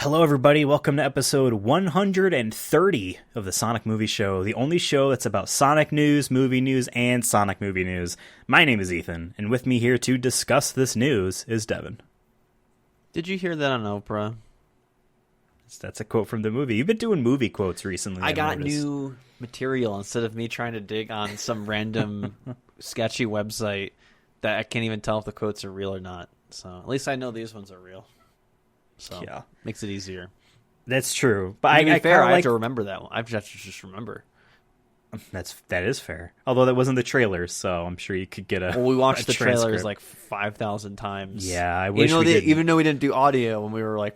Hello, everybody. Welcome to episode 130 of the Sonic Movie Show, the only show that's about Sonic news, and Sonic movie news. My name is Ethan, and with me here to discuss this news is Devin. Did you hear that on Oprah? That's a quote from the movie. You've been doing movie quotes recently. I got new material instead of me trying to dig on some random sketchy website that I can't even tell if the quotes are real or not. So at least I know these ones are real. So yeah, makes it easier. That's true. But I have to remember that one. I have to just remember. That is fair. Although that wasn't the trailers, so I'm sure you could get a. Well, we watched the trailers like 5,000 times. Yeah, I wish even though we didn't do audio when we were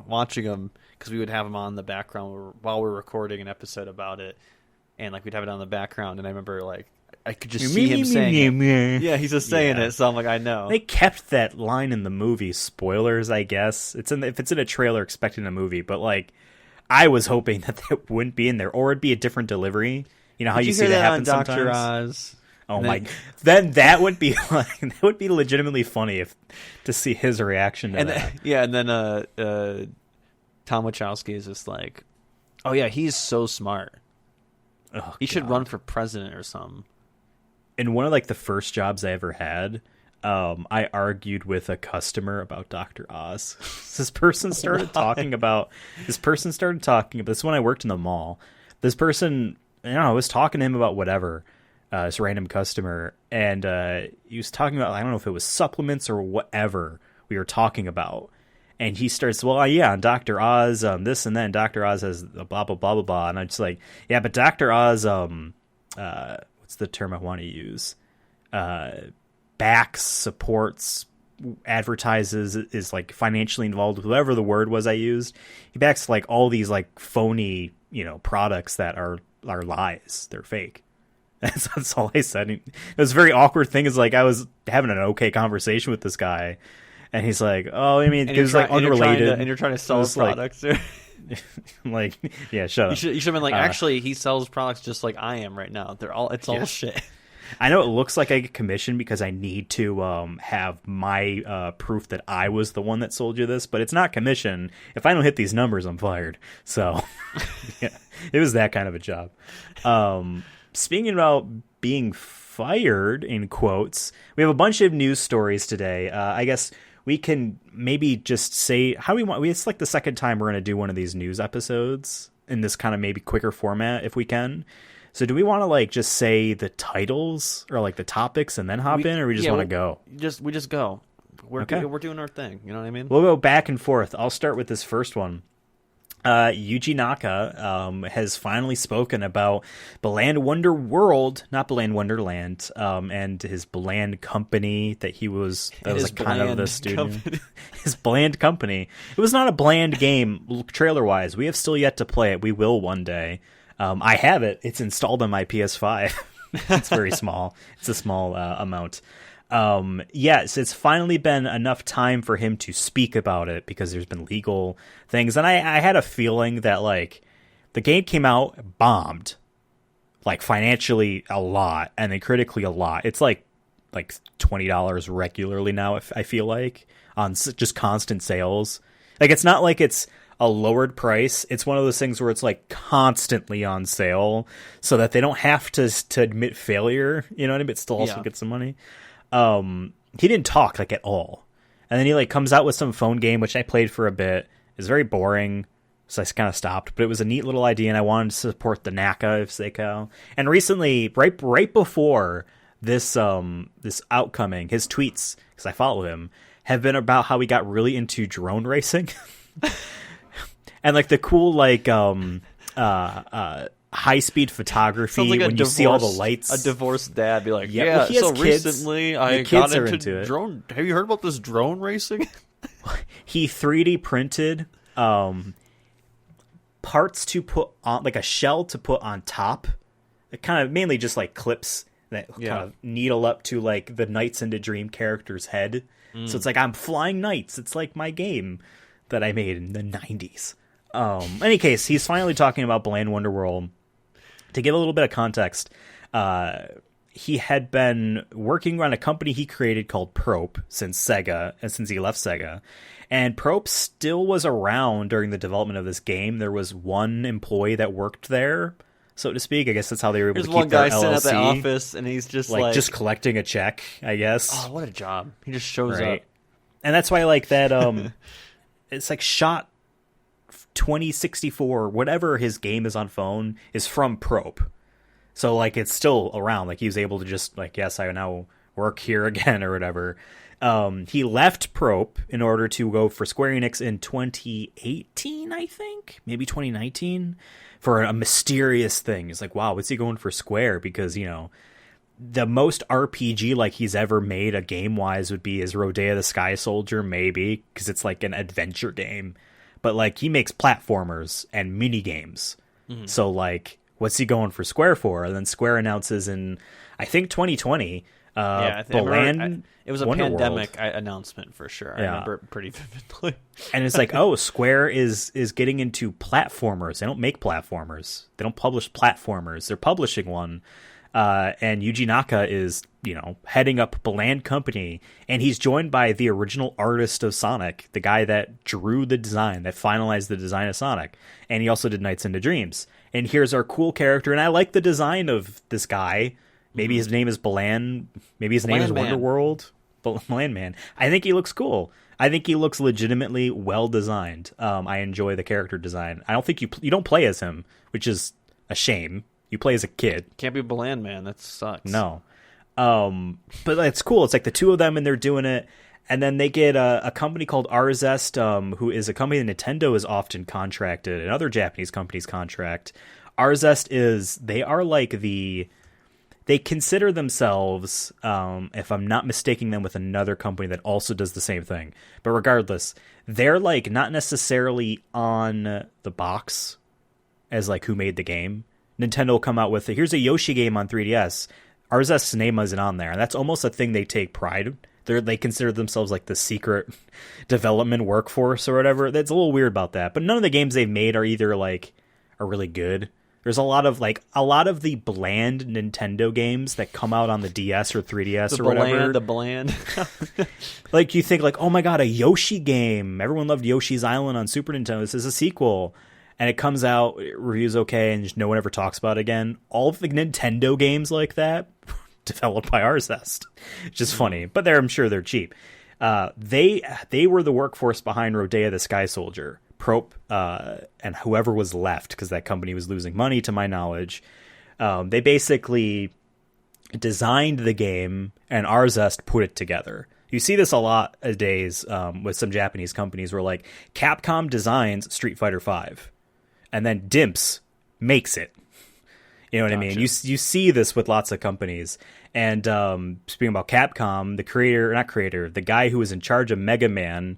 watching them, because we would have them on in the background while we were recording an episode about it, and we'd have it on in the background, and I remember I could just see him saying it. Yeah, he's just saying it, so I'm like, I know. They kept that line in the movie. Spoilers, I guess. If it's in a trailer, expecting a movie, but I was hoping that wouldn't be in there, or it'd be a different delivery. You know how you see that happen sometimes? Dr. Oz? Oh my! Then that would be that would be legitimately funny to see his reaction to that. And then Tom Wachowski is just like, oh yeah, he's so smart. Oh, he should run for president or something. In one of the first jobs I ever had, I argued with a customer about Dr. Oz. This person started talking about. This is when I worked in the mall. This person, I was talking to him about whatever. This random customer, and he was talking about, I don't know if it was supplements or whatever we were talking about. And he starts, well, yeah, on Dr. Oz, this and then Dr. Oz has blah, blah, blah, blah, blah. And I'm just like, yeah, but Dr. Oz, what's the term I want to use? Backs, supports, advertises, is financially involved with whatever the word was I used. He backs all these phony, products that are lies. They're fake. That's all I said. It was a very awkward thing. Is I was having an okay conversation with this guy, and he's like, "Oh, I mean, it was unrelated." And you're trying to sell products. I'm like, yeah, shut up. You should have been actually, he sells products just like I am right now. It's all shit. I know it looks like I get commission because I need to have my proof that I was the one that sold you this, but it's not commission. If I don't hit these numbers, I'm fired. So, yeah, it was that kind of a job. Speaking about being fired, in quotes, we have a bunch of news stories today. I guess we can maybe just say how we want. It's the second time we're going to do one of these news episodes in this kind of maybe quicker format if we can. So do we want to just say the titles or the topics and then hop in, or we just want to go? We just go. We're doing our thing. You know what I mean? We'll go back and forth. I'll start with this first one. Yuji Naka has finally spoken about Balan Wonderworld, not Balan Wonderland, and his bland company that was kind of the studio. His bland company. It was not a bland game trailer-wise. We have still yet to play it. We will one day. I have it. It's installed on my PS5. It's very small. It's a small amount. Yes, it's finally been enough time for him to speak about it because there's been legal things. And I had a feeling that the game came out, bombed, financially a lot, and then critically a lot. It's like $20 regularly now, I feel like, on just constant sales. It's not like it's a lowered price. It's one of those things where it's constantly on sale so that they don't have to admit failure, you know what I mean, but still also get some money. He didn't talk at all. And then he comes out with some phone game, which I played for a bit. It's very boring, so I kind of stopped. But it was a neat little idea, and I wanted to support the Naka if Seiko. And recently, right before this outcoming, his tweets, because I follow him, have been about how he got really into drone racing. And the cool high-speed photography when you see all the lights. A divorced dad be like, well, so kids. Recently I got into drone. Have you heard about this drone racing? He 3D printed parts to put on, a shell to put on top. It kind of mainly just clips that kind of needle up to the Knights into Dream character's head. So it's I'm flying knights. It's my game that I made in the 90s. In any case, he's finally talking about Balan Wonderworld. To give a little bit of context, he had been working on a company he created called Prope since Sega, and since he left Sega. And Prope still was around during the development of this game. There was one employee that worked there, so to speak. I guess that's how they were able to keep their LLC. There's one guy sitting at the office, and he's just like... just collecting a check, I guess. Oh, what a job. He just shows up. And that's why, like, that, it's like Shot 2064, whatever his game is on phone, is from Prope. So, like, it's still around. Like, he was able to just, like, yes, I now work here again or whatever. He left Prope in order to go for Square Enix in 2018, I think, maybe 2019, for a mysterious thing. It's like, wow, what's he going for Square? Because, you know, the most RPG like he's ever made a game wise would be his Rodea the Sky Soldier, maybe, because it's like an adventure game. But like he makes platformers and mini games. Mm-hmm. So like, what's he going for Square for? And then Square announces in, I think, 2020. Balan it was a Wonderworld. Pandemic announcement for sure. I remember it pretty vividly. And it's like, oh, Square is getting into platformers. They don't make platformers. They don't publish platformers. They're publishing one. And Yuji Naka is, you know, heading up Balan Company, and he's joined by the original artist of Sonic, the guy that drew the design, that finalized the design of Sonic, and he also did Nights into Dreams. And here's our cool character, and I like the design of this guy. Maybe his name is Balan. Maybe his name is Wonderworld. Balan Man. I think he looks cool. I think he looks legitimately well designed. I enjoy the character design. I don't think you don't play as him, which is a shame. You play as a kid. Can't be Balan Man. That sucks. No. But it's cool. It's like the two of them and they're doing it. And then they get a company called Arzest, who is a company that Nintendo is often contracted and other Japanese companies contract. Arzest they are like they consider themselves, if I'm not mistaking them with another company that also does the same thing. But regardless, they're like not necessarily on the box as like who made the game. Nintendo will come out with, here's a Yoshi game on 3DS. Arzest's name isn't on there. And that's almost a thing they take pride in. They consider themselves like the secret development workforce or whatever. That's a little weird about that. But none of the games they've made are either like, are really good. There's a lot of the bland Nintendo games that come out on the DS or 3DS or whatever. The bland. Like you think like, oh my God, a Yoshi game. Everyone loved Yoshi's Island on Super Nintendo. This is a sequel. And it comes out, reviews okay, and just no one ever talks about it again. All of the Nintendo games like that, developed by Arzest. Which is funny, but I'm sure they're cheap. They were the workforce behind Rodea the Sky Soldier. Prope, and whoever was left, because that company was losing money, to my knowledge. They basically designed the game, and Arzest put it together. You see this a lot of days with some Japanese companies where, like, Capcom designs Street Fighter V, and then Dimps makes it. You know what I mean? You see this with lots of companies. And speaking about Capcom, the guy who was in charge of Mega Man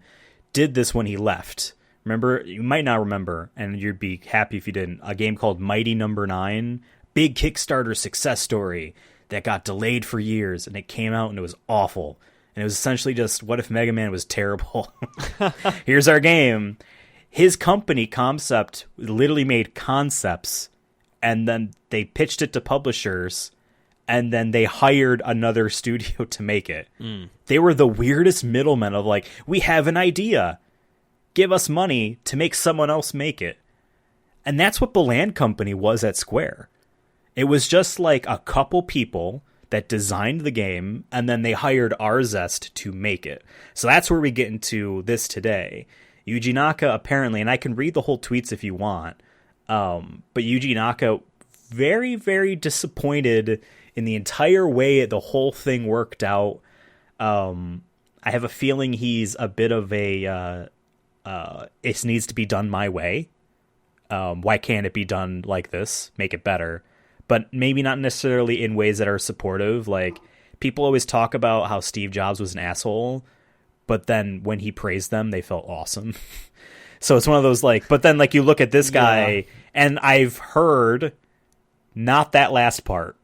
did this when he left. Remember, you might not remember, and you'd be happy if you didn't, a game called Mighty Number 9, big Kickstarter success story that got delayed for years, and it came out and it was awful. And it was essentially just, what if Mega Man was terrible? Here's our game. His company, Concept, literally made concepts, and then they pitched it to publishers, and then they hired another studio to make it. They were the weirdest middlemen of like, we have an idea. Give us money to make someone else make it. And that's what Balan Company was at Square. It was just like a couple people that designed the game, and then they hired Arzest to make it. So that's where we get into this today. Yuji Naka apparently, and I can read the whole tweets if you want, but Yuji Naka very, very disappointed in the entire way the whole thing worked out. I have a feeling he's a bit of a... it needs to be done my way. Why can't it be done like this? Make it better. But maybe not necessarily in ways that are supportive. Like, people always talk about how Steve Jobs was an asshole, but then when he praised them, they felt awesome. So it's one of those, like, but then, like, you look at this guy, and I've heard not that last part,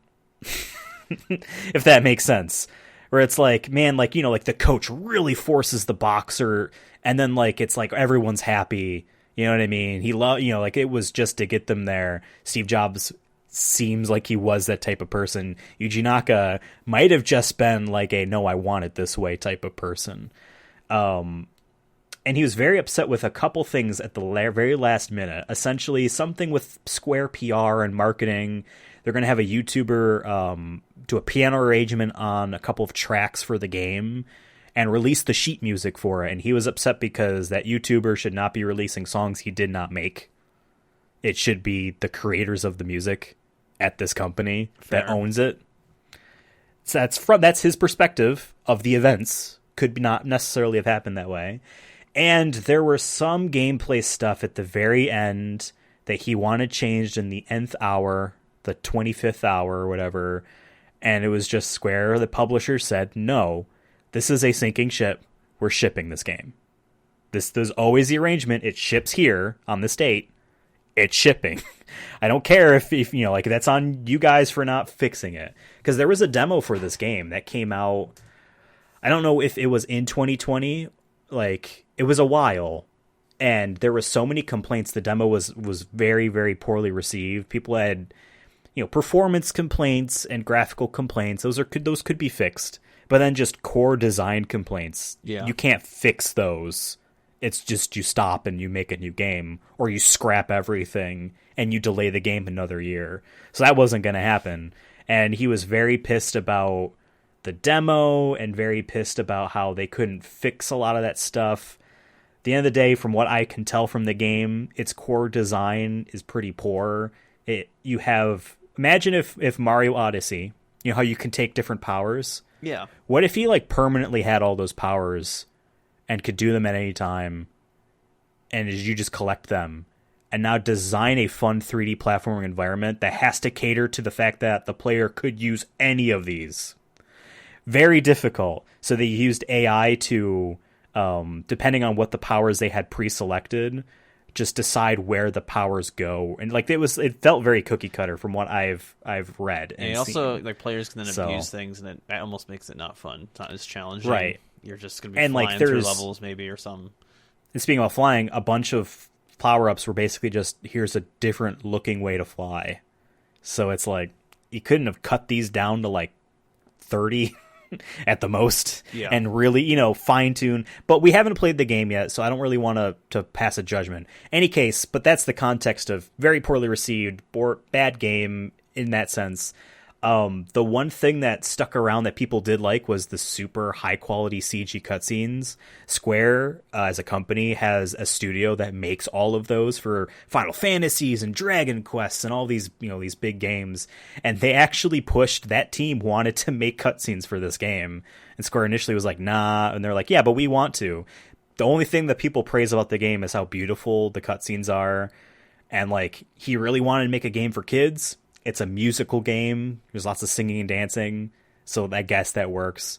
if that makes sense. Where it's like, man, like, you know, like the coach really forces the boxer, and then like it's like everyone's happy. You know what I mean? He you know, like it was just to get them there. Steve Jobs seems like he was that type of person. Yuji Naka might have just been like a no, I want it this way type of person. And he was very upset with a couple things at the very last minute. Essentially, something with Square PR and marketing. They're going to have a YouTuber do a piano arrangement on a couple of tracks for the game and release the sheet music for it. And he was upset because that YouTuber should not be releasing songs he did not make. It should be the creators of the music at this company that owns it. So that's his perspective of the events. Could not necessarily have happened that way. And there were some gameplay stuff at the very end that he wanted changed in the nth hour, the 25th hour or whatever. And it was just Square, the publisher, said, no, this is a sinking ship. We're shipping this game. There's always the arrangement. It ships here on this date. It's shipping. I don't care if you know, like, that's on you guys for not fixing it. Because there was a demo for this game that came out. I don't know if it was in 2020. Like, it was a while, and there were so many complaints. The demo was very, very poorly received. People had, you know, performance complaints and graphical complaints. Those could be fixed, but then just core design complaints. Yeah, you can't fix those. It's just you stop and you make a new game, or you scrap everything and you delay the game another year. So that wasn't going to happen, and he was very pissed about the demo and very pissed about how they couldn't fix a lot of that stuff. At the end of the day, from what I can tell from the game, its core design is pretty poor. Imagine if Mario Odyssey, you know how you can take different powers? Yeah. What if he like permanently had all those powers and could do them at any time, and you just collect them, and now design a fun 3D platforming environment that has to cater to the fact that the player could use any of these? Very difficult. So they used AI to, depending on what the powers they had pre-selected, just decide where the powers go. And like it felt very cookie cutter from what I've read. And also, like, players can then abuse things, and that almost makes it not fun. It's not as challenging. Right. You're just going to be flying through levels maybe or something. And speaking of flying, a bunch of power-ups were basically just, here's a different looking way to fly. So it's like, you couldn't have cut these down to like 30 at the most, and really, you know, fine tune. But we haven't played the game yet, so I don't really want to pass a judgment. Any case, but that's the context of very poorly received, bad game in that sense. The one thing that stuck around that people did like was the super high quality CG cutscenes. Square, as a company, has a studio that makes all of those for Final Fantasies and Dragon Quests and all these, you know, these big games. And they actually that team wanted to make cutscenes for this game. And Square initially was like, nah. And they're like, yeah, but we want to. The only thing that people praise about the game is how beautiful the cutscenes are. And like, he really wanted to make a game for kids. It's a musical game. There's lots of singing and dancing, so I guess that works.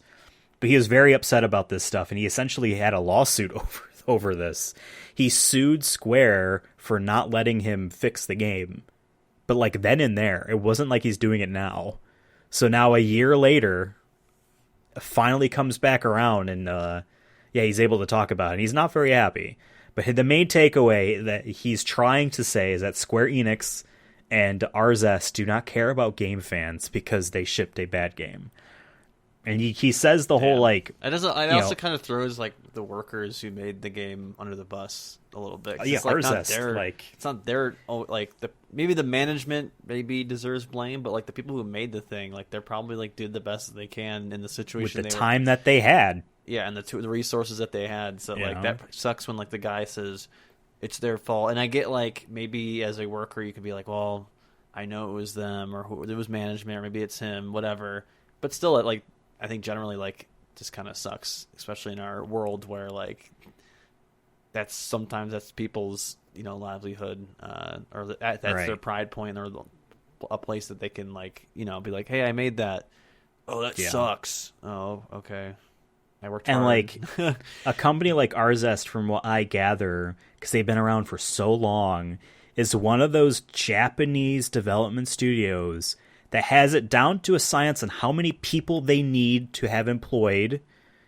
But he was very upset about this stuff, and he essentially had a lawsuit over this. He sued Square for not letting him fix the game. But like then and there, it wasn't like he's doing it now. So now a year later, it finally comes back around, and he's able to talk about it. And he's not very happy. But the main takeaway that he's trying to say is that Square Enix and Arzest do not care about game fans because they shipped a bad game. And he says the whole, like... It also kind of throws, like, the workers who made the game under the bus a little bit. Yeah, it's, like, Arzest, it's not their... maybe the management maybe deserves blame, but, like, the people who made the thing, like, they're probably, like, did the best that they can in the situation with the time that they had. Yeah, and the resources that they had. So, like, that sucks when, like, the guy says... it's their fault. And I get, like, maybe as a worker you could be like, well, I know it was them, or it was management, or maybe it's him, whatever. But still, like, I think generally, like, just kind of sucks, especially in our world where, like, sometimes that's people's, you know, livelihood, or that's their pride point, or a place that they can, like, you know, be like, hey, I made that. Oh, that sucks. Oh, okay. I worked hard. And, like, a company like Arzest, from what I gather, because they've been around for so long, is one of those Japanese development studios that has it down to a science on how many people they need to have employed,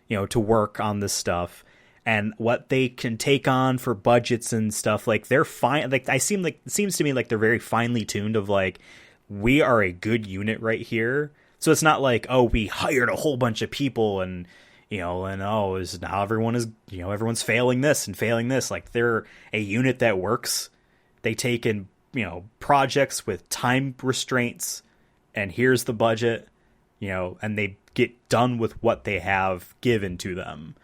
you know, to work on this stuff, and what they can take on for budgets and stuff. Like, they're fine. Like, it seems to me like they're very finely tuned of, like, we are a good unit right here. So it's not like, oh, we hired a whole bunch of people and, now everyone is, everyone's failing this and failing this. Like, they're a unit that works. They take in, projects with time restraints, and here's the budget, and they get done with what they have given to them.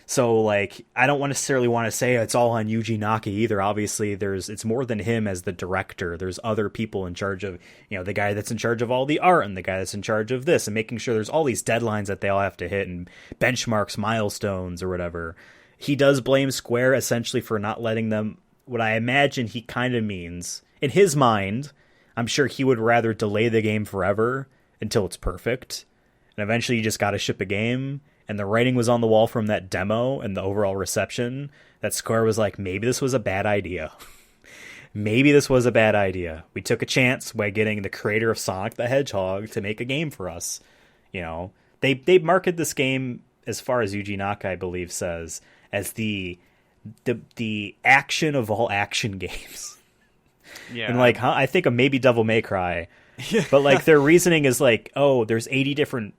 So, like, I don't necessarily want to say it's all on Yuji Naka either. Obviously, it's more than him as the director. There's other people in charge of, the guy that's in charge of all the art and the guy that's in charge of this and making sure there's all these deadlines that they all have to hit and benchmarks, milestones, or whatever. He does blame Square essentially for not letting them. What I imagine he kind of means, in his mind, I'm sure he would rather delay the game forever until it's perfect. And eventually you just got to ship a game. And the writing was on the wall from that demo and the overall reception that Square was like, maybe this was a bad idea. Maybe this was a bad idea. We took a chance by getting the creator of Sonic the Hedgehog to make a game for us. They market this game, as far as Yuji Naka, I believe, says, as the action of all action games. Yeah. And I think of maybe Devil May Cry. But their reasoning is there's 80 different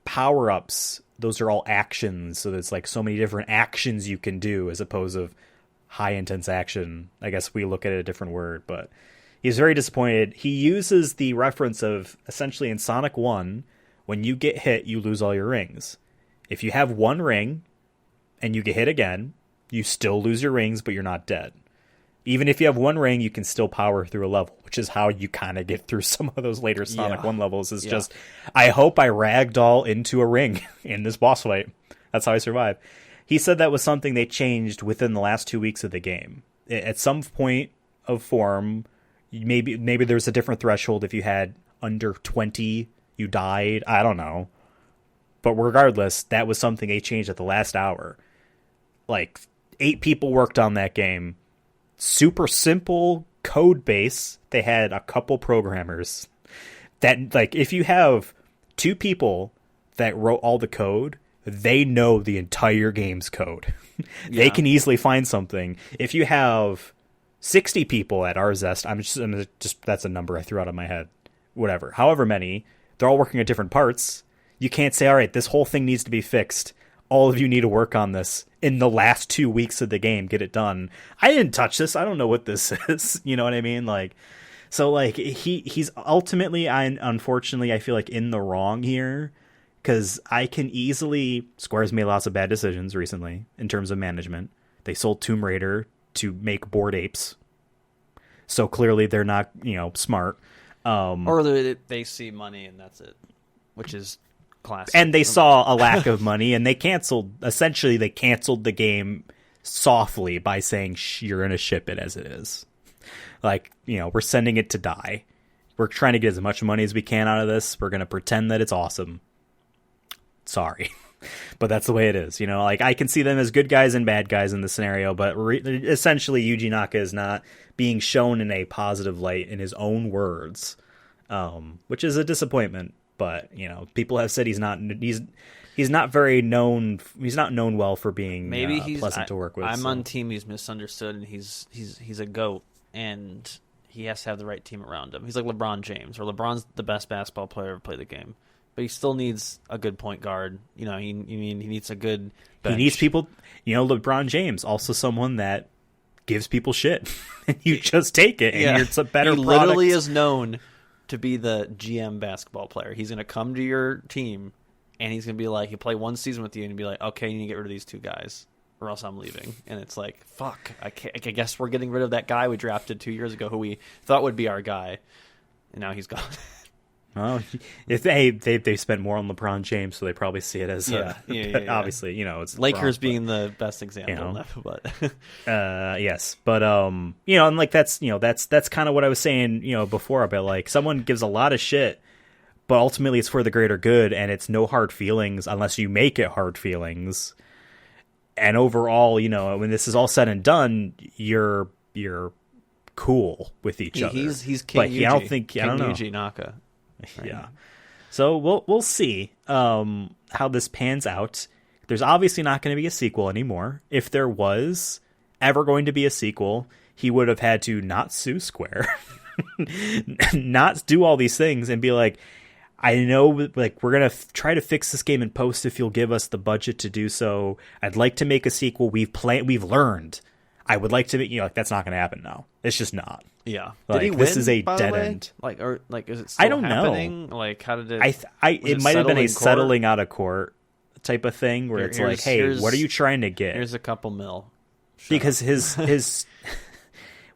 power-ups. Those are all actions, so there's so many different actions you can do as opposed to high intense action. I guess we look at a different word, but he's very disappointed. He uses the reference of essentially in Sonic 1, when you get hit, you lose all your rings. If you have one ring and you get hit again, you still lose your rings, but you're not dead. Even if you have one ring, you can still power through a level, which is how you kind of get through some of those later Sonic 1 levels. Is just, I hope I ragdoll into a ring in this boss fight. That's how I survive. He said that was something they changed within the last 2 weeks of the game. At some point of form, maybe there's a different threshold. If you had under 20, you died. I don't know. But regardless, that was something they changed at the last hour. 8 people worked on that game. Super simple code base. They had a couple programmers that, if you have 2 people that wrote all the code, they know the entire game's code. They can easily find something. If you have 60 people at Arzest, I'm just that's a number I threw out of my head. Whatever. However many, they're all working at different parts. You can't say, all right, this whole thing needs to be fixed. All of you need to work on this in the last 2 weeks of the game. Get it done. I didn't touch this. I don't know what this is. You know what I mean? He's ultimately, unfortunately, I feel in the wrong here, because I can easily. Square's made lots of bad decisions recently in terms of management. They sold Tomb Raider to make Bored Apes, so clearly they're not smart. Or they see money and that's it, which is. Classic. And they saw a lack of money, and they canceled the game softly by saying, you're going to ship it as it is. We're sending it to die. We're trying to get as much money as we can out of this. We're going to pretend that it's awesome. Sorry. But that's the way it is. I can see them as good guys and bad guys in this scenario, but essentially Yuji Naka is not being shown in a positive light in his own words, which is a disappointment. But people have said he's not very known. He's not known well for being pleasant to work with. I'm on team. He's misunderstood, and he's a goat, and he has to have the right team around him. He's like LeBron James, or LeBron's the best basketball player ever played the game, but he still needs a good point guard. He needs a good bench. He needs people. LeBron James, also someone that gives people shit, and you just take it, and it's a better. He product. Literally is known to be the GM basketball player. He's going to come to your team, and he's going to be like, he'll play one season with you, and be like, okay, you need to get rid of these 2 guys, or else I'm leaving. And it's like, fuck, I guess we're getting rid of that guy we drafted 2 years ago who we thought would be our guy, and now he's gone. Well, if they spent more on LeBron James, so they probably see it as obviously, it's Lakers LeBron, being the best example. But yes, but and that's kind of what I was saying, before about someone gives a lot of shit, but ultimately it's for the greater good, and it's no hard feelings unless you make it hard feelings. And overall, when this is all said and done, you're cool with each other. He's King Yuji. I don't know. Yuji Naka. Right. Yeah. So we'll see how this pans out. There's obviously not going to be a sequel anymore. If there was ever going to be a sequel, he would have had to not sue Square. not do all these things and be like, I know, like, we're going to try to fix this game in post if you'll give us the budget to do so. I'd like to make a sequel. We've learned. I would like to be, like, that's not going to happen now. It's just not. Yeah. Like, did he win, this is a by dead the way? end. Like, is it still I don't happening? know. Like, how did it? It might have been a settling out of court type of thing where it's like, hey, what are you trying to get? Here's a couple mil. Because his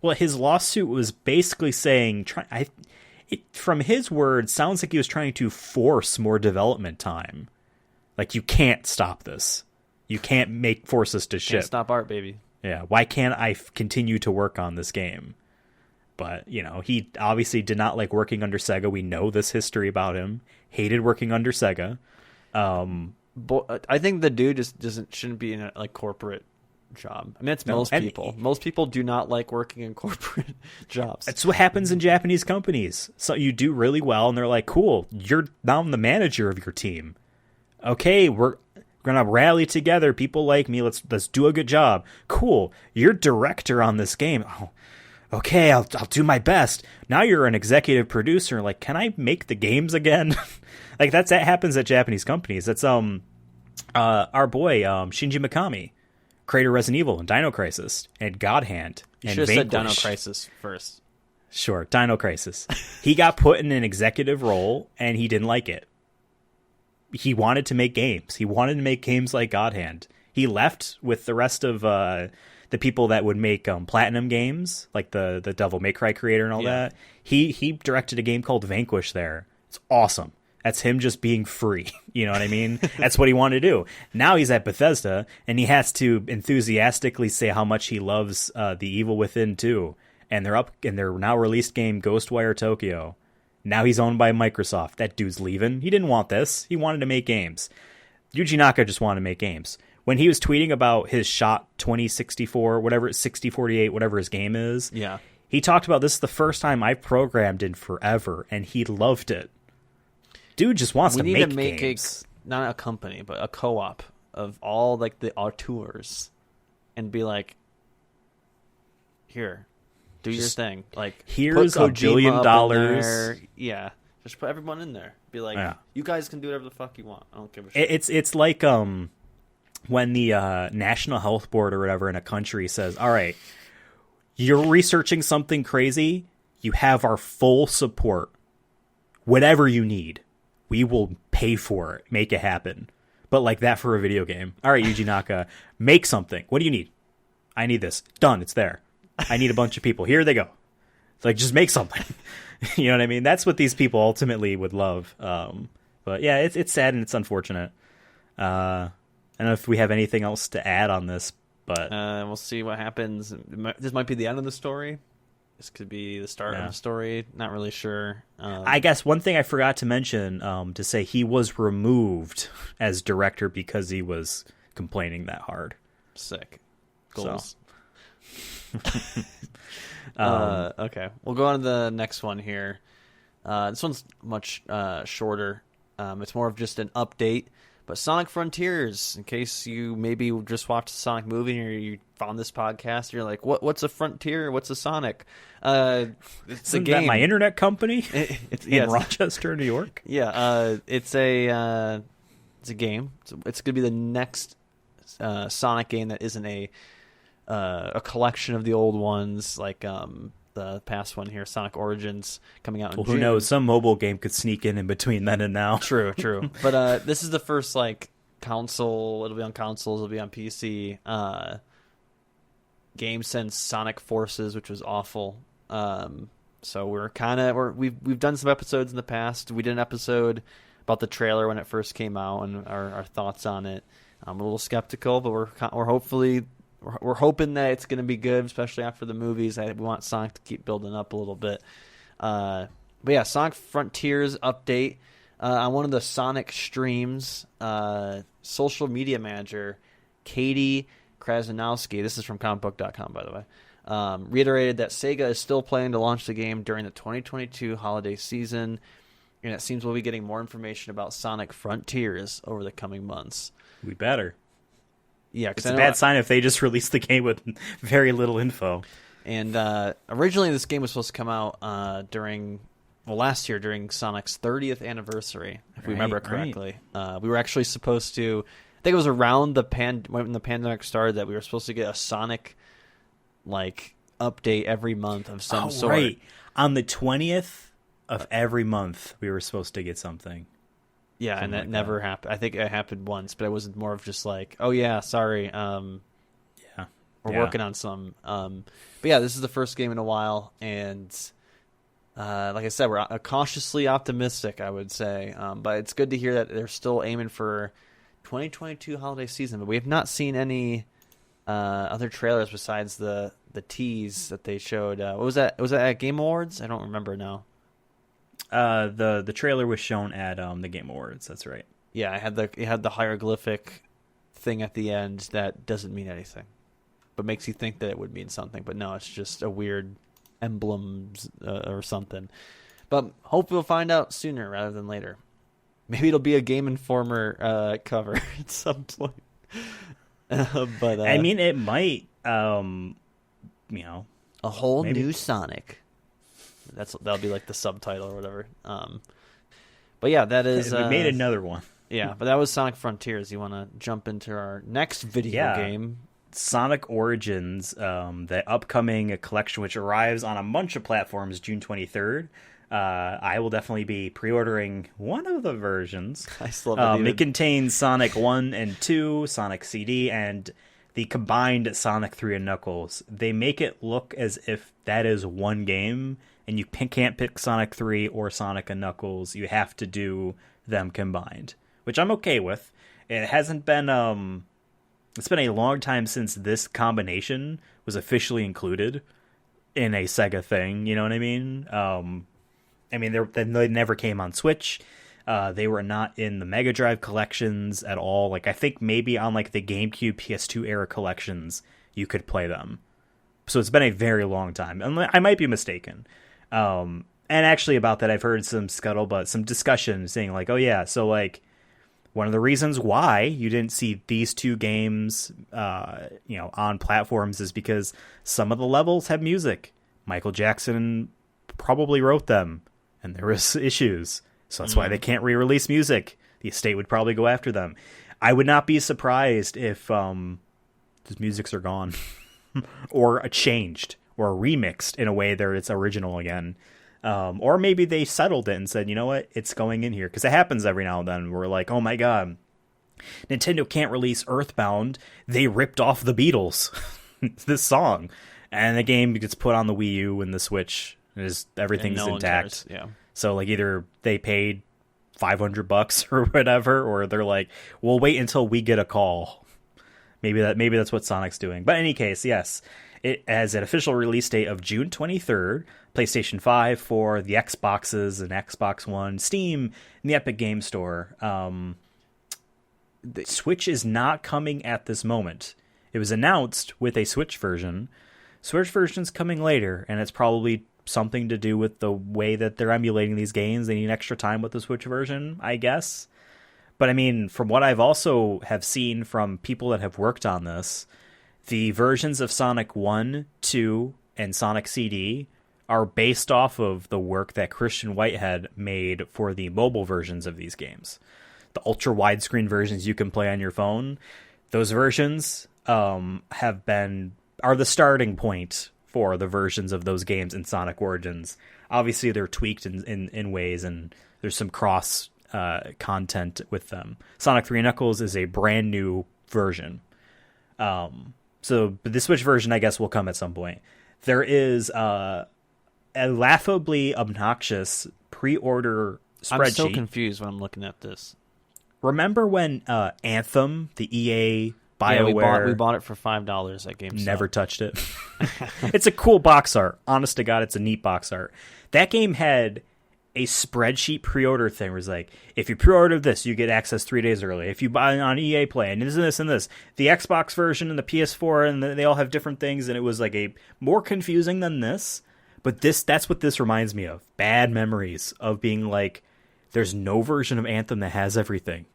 lawsuit was basically saying, from his words, sounds like he was trying to force more development time. Like, you can't stop this. You can't force us to ship. Can't stop art, baby. Yeah, why can't I continue to work on this game? But, he obviously did not like working under Sega. We know this history about him. Hated working under Sega. I think the dude just shouldn't be in a corporate job. I mean, that's most people. Most people do not like working in corporate jobs. That's what happens in Japanese companies. So you do really well, and they're like, cool, you're now the manager of your team. Okay, we're going to rally together. People like me. Let's do a good job. Cool, you're director on this game. Oh, okay, I'll do my best. Now you're an executive producer. Like, can I make the games again? Like, that happens at Japanese companies. That's our boy Shinji Mikami, creator Resident Evil and Dino Crisis and God Hand. You should have said Dino Crisis first. Sure, Dino Crisis. He got put in an executive role and he didn't like it. He wanted to make games. He wanted to make games like God Hand. He left with the rest of the people that would make Platinum games, like the Devil May Cry creator and all that. He directed a game called Vanquish there. It's awesome. That's him just being free. You know what I mean? That's what he wanted to do. Now he's at Bethesda, and he has to enthusiastically say how much he loves The Evil Within 2. And they're up in their now released game, Ghostwire Tokyo. Now he's owned by Microsoft. That dude's leaving. He didn't want this. He wanted to make games. Yuji Naka just wanted to make games. When he was tweeting about his Shot 2064, whatever, 6048, whatever his game is, he talked about, this is the first time I've programmed in forever, and he loved it. Dude just wants to make games. We need to make not a company, but a co-op of all like the auteurs, and be like, here, do your thing. Like, here's $1 billion. Yeah, just put everyone in there. Be like, you guys can do whatever the fuck you want. I don't give a shit. It's like when the National Health Board or whatever in a country says, all right, you're researching something crazy, you have our full support. Whatever you need, we will pay for it, make it happen. But like that for a video game. All right, Yuji Naka, make something. What do you need? I need this. Done. It's there. I need a bunch of people. Here they go. It's like, just make something. You know what I mean? That's what these people ultimately would love. But yeah, it's sad and it's unfortunate. I don't know if we have anything else to add on this, but we'll see what happens. This might be the end of the story. This could be the start of the story. Not really sure. I guess one thing I forgot to mention, to say he was removed as director because he was complaining that hard. Sick. Goals. So. Okay. We'll go on to the next one here. This one's much shorter. It's more of just an update. But Sonic Frontiers, in case you maybe just watched the Sonic movie or you found this podcast, you're like, what's a Frontier? What's a Sonic? It's a game. That my internet company? It's in Rochester, New York? Yeah, it's a game. It's going to be the next Sonic game that isn't a collection of the old ones, like the past one here, Sonic Origins, coming out in June. Who knows? Some mobile game could sneak in between then and now. True. But this is the first like console. It'll be on consoles. It'll be on PC. Game since Sonic Forces, which was awful. So we've done some episodes in the past. We did an episode about the trailer when it first came out and our thoughts on it. I'm a little skeptical, but we're hoping that it's going to be good, especially after the movies. We want Sonic to keep building up a little bit. But yeah, Sonic Frontiers update. On one of the Sonic streams, social media manager Katie Krasnowski, this is from comicbook.com, by the way, reiterated that Sega is still planning to launch the game during the 2022 holiday season, and it seems we'll be getting more information about Sonic Frontiers over the coming months. We better. Yeah, it's a bad sign if they just release the game with very little info. And originally this game was supposed to come out last year during Sonic's 30th anniversary, if we remember correctly. Right. We were actually supposed to, I think it was around when the pandemic started, that we were supposed to get a Sonic update every month of some sort. Right. On the 20th of every month, we were supposed to get something. Yeah, and that never happened. I think it happened once, but it was more of just oh yeah, sorry. We're working on some. But yeah, this is the first game in a while, and like I said, we're cautiously optimistic, I would say. But it's good to hear that they're still aiming for 2022 holiday season. But we have not seen any other trailers besides the tease that they showed. What was that? Was that at Game Awards? I don't remember now. The trailer was shown at the Game Awards. That's right. Yeah, it had the hieroglyphic thing at the end that doesn't mean anything, but makes you think that it would mean something. But no, it's just a weird emblem or something. But hopefully we'll find out sooner rather than later. Maybe it'll be a Game Informer cover at some point. But I mean, it might. A whole new Sonic. That'll be the subtitle or whatever. But yeah, that is. We made another one. Yeah, but that was Sonic Frontiers. You want to jump into our next video game? Sonic Origins, the upcoming collection, which arrives on a bunch of platforms June 23rd. I will definitely be pre-ordering one of the versions. I still believe it contains Sonic 1 and 2, Sonic CD, and the combined Sonic 3 and Knuckles. They make it look as if that is one game, and you can't pick Sonic 3 or Sonic and Knuckles. You have to do them combined, which I'm okay with. It hasn't been... It's been a long time since this combination was officially included in a Sega thing. You know what I mean? They never came on Switch. They were not in the Mega Drive collections at all. I think maybe on the GameCube, PS2 era collections, you could play them. So it's been a very long time. And I might be mistaken. And actually about that, I've heard some scuttlebutt, some discussion saying oh yeah, so one of the reasons why you didn't see these two games, on platforms is because some of the levels have music. Michael Jackson probably wrote them, and there was issues. So that's why they can't re-release music. The estate would probably go after them. I would not be surprised if those musics are gone or changed or remixed in a way that it's original again. Or maybe they settled it and said, you know what, it's going in here. Because it happens every now and then. We're like, oh my god, Nintendo can't release Earthbound. They ripped off the Beatles, this song. And the game gets put on the Wii U and the Switch. Everything's intact. Yeah. So either they paid $500 or whatever, or they're like, we'll wait until we get a call. Maybe that's what Sonic's doing. But in any case, yes. It has an official release date of June 23rd, PlayStation 5 for the Xboxes and Xbox One, Steam, and the Epic Game Store. The Switch is not coming at this moment. It was announced with a Switch version. Switch version's coming later, and it's probably something to do with the way that they're emulating these games. They need extra time with the Switch version, I guess. But I mean, from what I've also have seen from people that have worked on this, the versions of Sonic 1, 2, and Sonic CD are based off of the work that Christian Whitehead made for the mobile versions of these games. The ultra widescreen versions you can play on your phone, those versions are the starting point for the versions of those games in Sonic Origins. Obviously, they're tweaked in ways, and there's some cross content with them. Sonic 3 Knuckles is a brand new version. But the Switch version, I guess, will come at some point. There is a laughably obnoxious pre-order spreadsheet. I'm so confused when I'm looking at this. Remember when Anthem, the EA BioWare... Yeah, we bought it for $5 at GameStop. Never touched it. It's a cool box art. Honest to God, it's a neat box art. That game had a spreadsheet pre-order thing where it's if you pre-order this, you get access 3 days early. If you buy on EA Play, and this and this. The Xbox version and the PS4, and they all have different things, and it was a more confusing than this. But that's what this reminds me of. Bad memories of being there's no version of Anthem that has everything.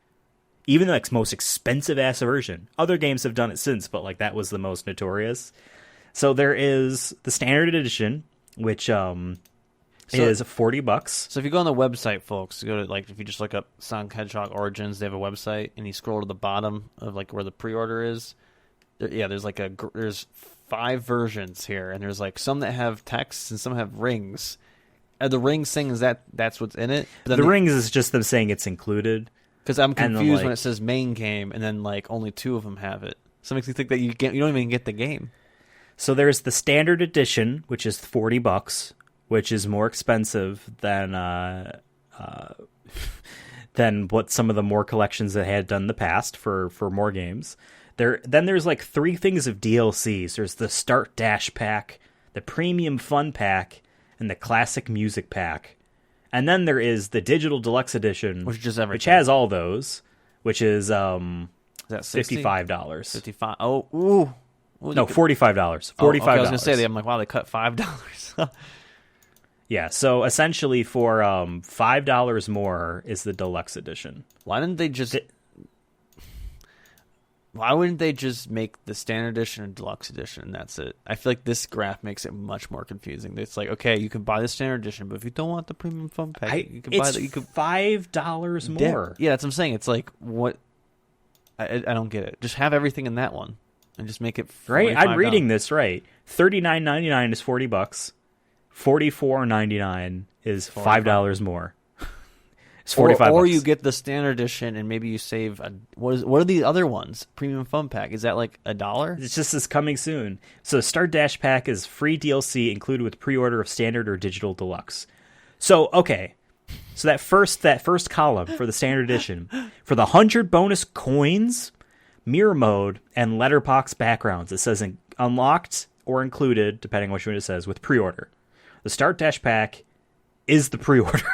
Even the most expensive-ass version. Other games have done it since, but that was the most notorious. So there is the standard edition, which is $40. So if you go on the website, folks, go to if you just look up Sonic Hedgehog Origins, they have a website, and you scroll to the bottom of where the pre-order is. There's there's 5 versions here, and there's some that have text and some have rings. Are the rings saying that's what's in it? But the rings is just them saying it's included. Because I'm confused when it says main game, and then only 2 of them have it. So it makes me think that you don't even get the game. So there's the standard edition, which is $40, which is more expensive than what some of the more collections that had done in the past for more games. Then there's 3 things of DLCs. There's the Start Dash Pack, the Premium Fun Pack, and the Classic Music Pack. And then there is the Digital Deluxe Edition, which has all those, which is $55. $55. Oh, ooh. No, $45. $45. Okay, I was going to say, I'm wow, they cut $5. Yeah, so essentially for $5 more is the Deluxe Edition. Why didn't they just... Why wouldn't they just make the Standard Edition and Deluxe Edition, and that's it? I feel like this graph makes it much more confusing. It's okay, you can buy the Standard Edition, but if you don't want the Premium Fun Pack, you can buy $5 more. Yeah, that's what I'm saying. It's what... I don't get it. Just have everything in that one, and just make it right. I'm reading this right. $39.99 is $40. $44.99 is $5 more. It's $45. Or you get the Standard Edition and maybe you save what are the other ones? Premium Fun Pack, is that $1? It's just this coming soon. So Start Dash Pack is free DLC included with pre-order of Standard or Digital Deluxe. So okay, so that first column for the Standard Edition for the 100 bonus coins, mirror mode, and letterbox backgrounds. It says unlocked or included, depending on which one it says, with pre-order. The Start Dash Pack is the pre-order.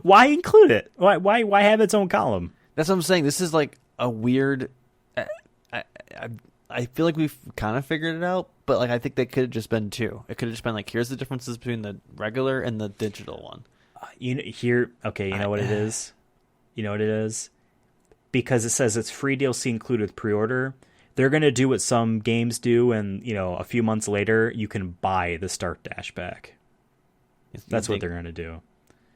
Why include it? Why have its own column? That's what I'm saying. This is a weird... I feel like we've kind of figured it out, but I think they could have just been 2. It could have just been here's the differences between the regular and the digital one. You know what it is? You know what it is? Because it says it's free DLC included with pre-order. They're going to do what some games do, and a few months later, you can buy the Start Dash Pack. That's what they're going to do.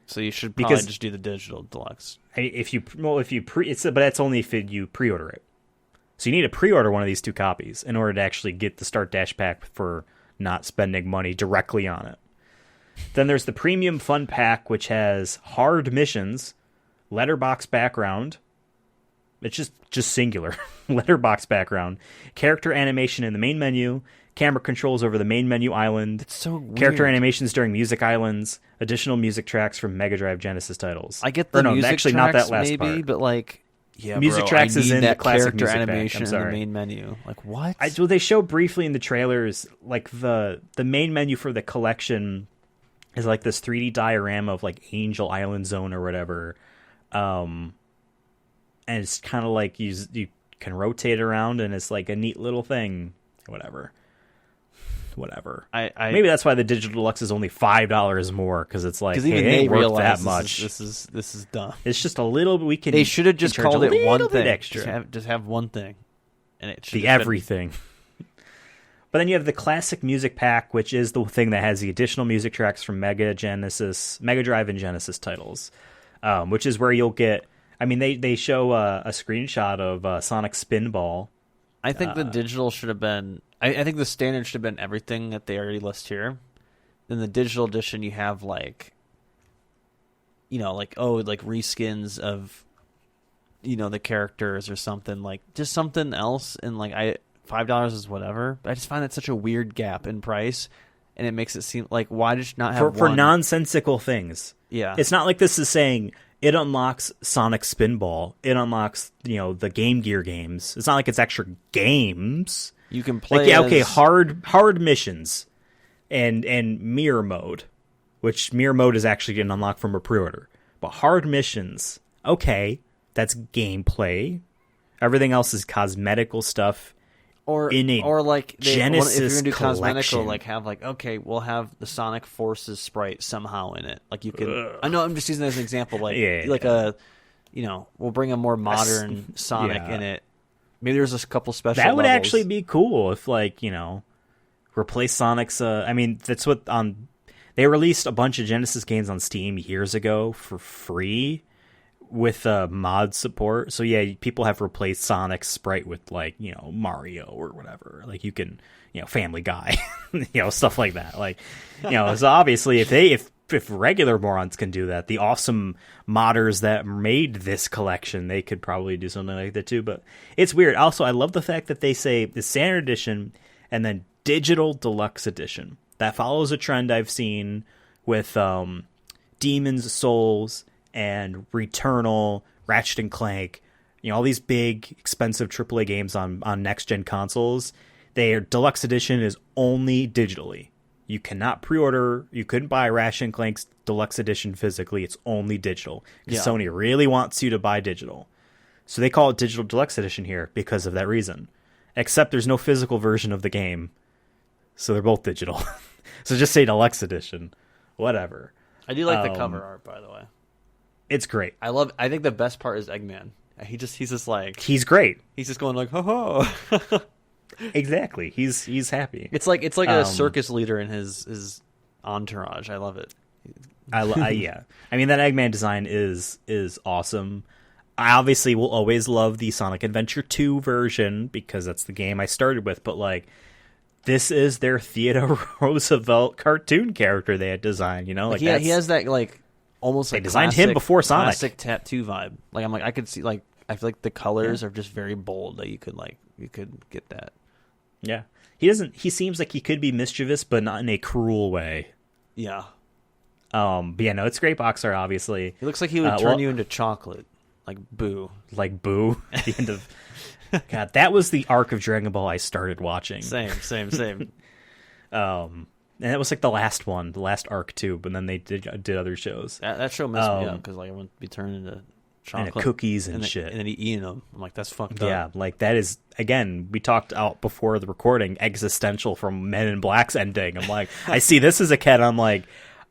So you should probably just do the Digital Deluxe. But that's only if you pre-order it. So you need to pre-order one of these 2 copies in order to actually get the Start Dash Pack for not spending money directly on it. Then there's the Premium Fun Pack, which has hard missions, letterbox background. It's just singular. Letterbox background, character animation in the main menu, camera controls over the main menu island. It's so weird. Character animations during music islands, additional music tracks from Mega Drive Genesis titles. I get the music actually tracks, not that last maybe, part. But music tracks is in that the classic character music animation pack. I'm sorry. in the main menu. What? Well, they show briefly in the trailers the main menu for the collection is this 3D diorama of Angel Island Zone or whatever. And it's kind of you can rotate around, and it's a neat little thing. Whatever. Maybe that's why the Digital Deluxe is only $5 more, because it's even they worth realize that much. This is dumb. It's just a little. They should have just called it one thing. Extra. Just have one thing, and it should the everything. But then you have the Classic Music Pack, which is the thing that has the additional music tracks from Mega Drive and Genesis titles, which is where you'll get. I mean, they show a screenshot of Sonic Spinball. I think the digital should have been... I think the standard should have been everything that they already list here. Then the digital edition, you have reskins of, the characters or something. Just something else. And $5 is whatever. But I just find that such a weird gap in price. And it makes it seem why just not have for nonsensical things. Yeah. It's not like this is saying... It unlocks Sonic Spinball. It unlocks, the Game Gear games. It's not like it's extra games. You can play hard missions and mirror mode, which mirror mode is actually getting unlocked from a pre-order. But hard missions, okay, that's gameplay. Everything else is cosmetical stuff. Genesis if you're gonna do collection. cosmetical, we'll have the Sonic Forces sprite somehow in it. You can. I know I'm just using that as an example. We'll bring a more modern Sonic in it. Maybe there's a couple special. That would levels. actually be cool if replace Sonic's. I mean, that's what on. They released a bunch of Genesis games on Steam years ago for free with mod support. So yeah, people have replaced Sonic's sprite with like, you know, Mario or whatever. Like you can, you know, Family Guy, you know, stuff like that. Like, you know, so obviously if regular morons can do that, the awesome modders that made this collection, they could probably do something like that too. But it's weird. Also, I love the fact that they say the standard edition and then digital deluxe edition. That follows a trend I've seen with Demon's Souls and Returnal, Ratchet and Clank, you know, all these big, expensive AAA games on next-gen consoles. Their deluxe edition is only digitally. You cannot pre-order. You couldn't buy Ratchet and Clank's deluxe edition physically. It's only digital. Yeah. Sony really wants you to buy digital. So they call it digital deluxe edition here because of that reason. Except there's no physical version of the game. So they're both digital. So just say deluxe edition. Whatever. I do like the cover art, by the way. It's great. I think the best part is Eggman. He's just like... He's great. He's just going like, ho ho. Exactly. He's happy. It's like a circus leader in his entourage. I love it. Yeah. I mean, that Eggman design is awesome. I obviously will always love the Sonic Adventure 2 version because that's the game I started with, but like this is their Theodore Roosevelt cartoon character they had designed, you know? Like he has that like almost they like designed him before Sonic. Classic tattoo vibe. Like I'm like I could see like I feel like the colors are just very bold that you could get that. Yeah. He seems like he could be mischievous but not in a cruel way. Yeah. But yeah, no, it's great box art obviously. He looks like he would turn you into chocolate. Like Boo. Like Boo at the end of God, that was the arc of Dragon Ball I started watching. Same. And it was like the last arc too. But then they did other shows. That show messed me up because like I want to be turned into chocolate and cookies and shit, and then he eating them. I'm like, that's fucked up. Yeah, like that is again. We talked out before the recording. Existential from Men in Black's ending. I'm like, I see this as a kid. I'm like,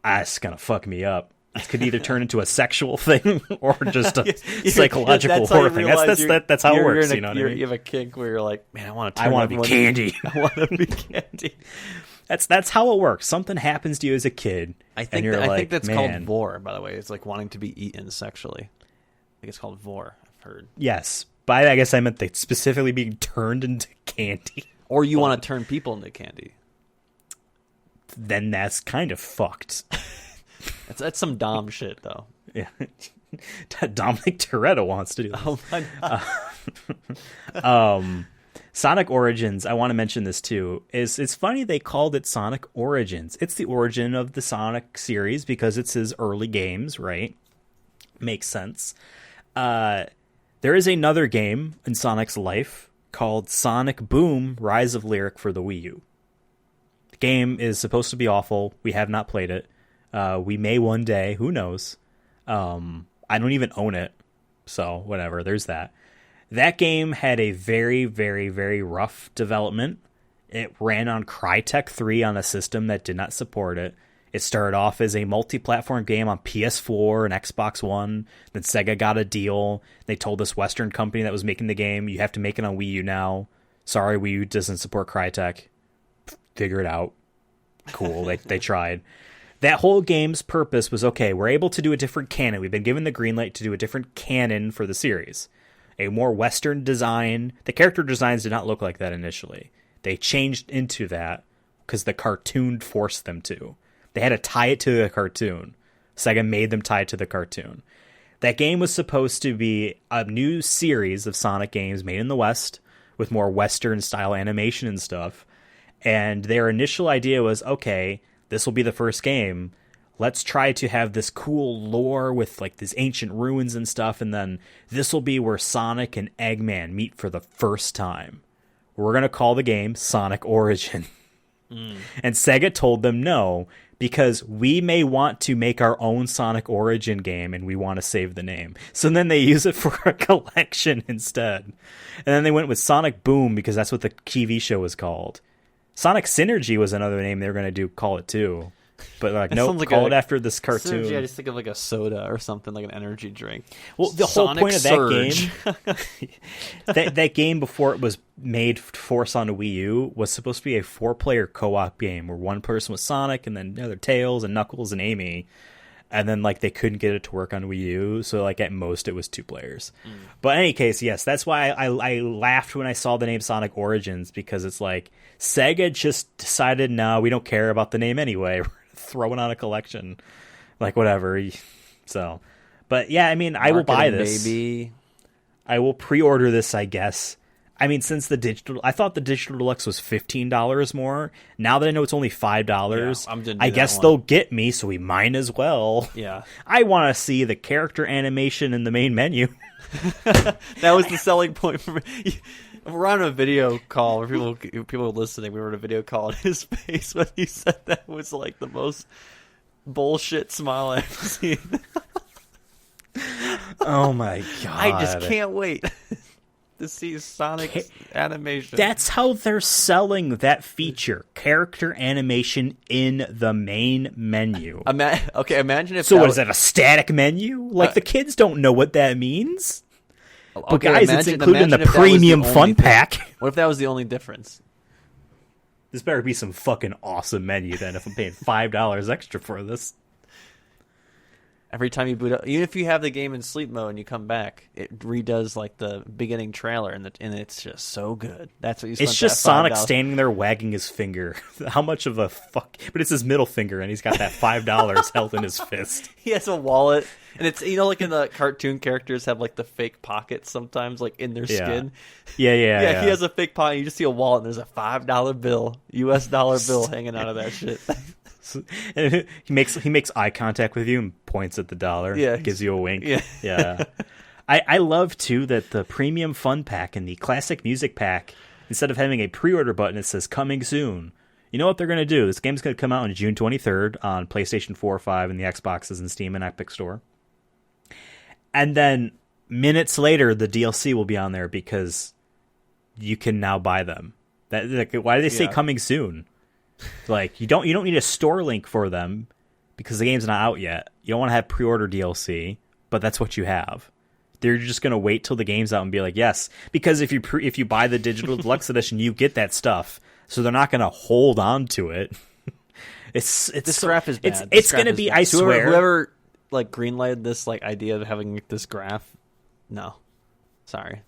it's gonna fuck me up. It could either turn into a sexual thing or just a psychological horror thing. That's how it works. You know what I mean? You have a kink where you're like, man, I want to be candy. I want to be candy. That's how it works. Something happens to you as a kid. I think that's called vor, by the way. It's like wanting to be eaten sexually. I think it's called vor, I've heard. Yes. But I guess I meant they specifically being turned into candy. Or you want to turn people into candy. Then that's kind of fucked. That's some Dom shit, though. Yeah. Dominic Toretto wants to do this. Oh, my God. Sonic Origins, I want to mention this too, it's funny they called it Sonic Origins. It's the origin of the Sonic series because it's his early games, right? Makes sense. There is another game in Sonic's life called Sonic Boom Rise of Lyric for the Wii U. The game is supposed to be awful. We have not played it. We may one day. Who knows? I don't even own it. So whatever. There's that. That game had a very, very, very rough development. It ran on Crytek 3 on a system that did not support it. It started off as a multi-platform game on PS4 and Xbox One. Then Sega got a deal. They told this Western company that was making the game, you have to make it on Wii U now. Sorry, Wii U doesn't support Crytek. Figure it out. Cool, they tried. That whole game's purpose was, okay, we're able to do a different canon. We've been given the green light to do a different canon for the series. A more Western design. The character designs did not look like that initially. They changed into that because the cartoon forced them to. They had to tie it to the cartoon. Sega made them tie it to the cartoon. That game was supposed to be a new series of Sonic games made in the West with more Western-style animation and stuff. And their initial idea was, okay, this will be the first game. Let's try to have this cool lore with like these ancient ruins and stuff, and then this will be where Sonic and Eggman meet for the first time. We're going to call the game Sonic Origin. And Sega told them no, because we may want to make our own Sonic Origin game and we want to save the name. So then they use it for a collection instead. And then they went with Sonic Boom because that's what the TV show was called. Sonic Synergy was another name they were going to call it too. But like, It no, sounds like call a- it after this cartoon. Synergy, I just think of like a soda or something, like an energy drink. Well, the whole Sonic point of Surge. that game, that game before it was made to force on the Wii U was supposed to be a 4-player co-op game where one person was Sonic and then the other Tails and Knuckles and Amy, and then like they couldn't get it to work on Wii U, so like at most it was 2 players. But in any case, yes, that's why I laughed when I saw the name Sonic Origins, because it's like Sega just decided, no, we don't care about the name anyway. We're throwing on a collection, like whatever. So, but yeah, I mean, I will buy this. Baby. I will pre-order this, I guess. I mean, since I thought the digital deluxe was $15 more. Now that I know it's only $5, Yeah, I'm gonna do I that guess one. they'll get me, so we might as well. Yeah. I want to see the character animation in the main menu. That was the selling point for me. We're on a video call. People are listening. We were on a video call, and his face when he said that was like the most bullshit smile I've seen. Oh my god! I just can't wait to see Sonic's animation. That's how they're selling that feature: character animation in the main menu. Imagine if So that what is that, a static menu? Like the kids don't know what that means. But guys, it's included in the imagine if that was premium only fun thing. pack. What if that was the only difference? This better be some fucking awesome menu then if I'm paying $5 extra for this. Every time you boot up, even if you have the game in sleep mode and you come back, it redoes like the beginning trailer, and it's just so good. That's what you. Spent It's just that Sonic $5. standing there wagging his finger. How much of a fuck? But it's his middle finger, and he's got that $5 held in his fist. He has a wallet, and it's like in the cartoon characters have like the fake pockets sometimes, like in their skin. Yeah. He has a fake pocket. You just see a wallet, and there's a $5 bill, US dollar bill, hanging out of that shit. And he makes eye contact with you and points at the dollar. Yeah. Gives you a wink. Yeah. I love too that the premium fun pack and the classic music pack, instead of having a pre-order button, it says coming soon. You know what they're going to do? This game's going to come out on June 23rd on PlayStation 4, 5, and the Xboxes and Steam and Epic Store. And then minutes later, the DLC will be on there because you can now buy them. Why do they say coming soon? Like you don't need a store link for them because the game's not out yet. You don't want to have pre-order DLC, but that's what you have. They're just going to wait till the game's out and be like, yes, because if you buy the digital deluxe edition, you get that stuff. So they're not going to hold on to it. It's This graph is bad. It's going to be. I swear. Whoever like greenlighted this like idea of having this graph, no, sorry,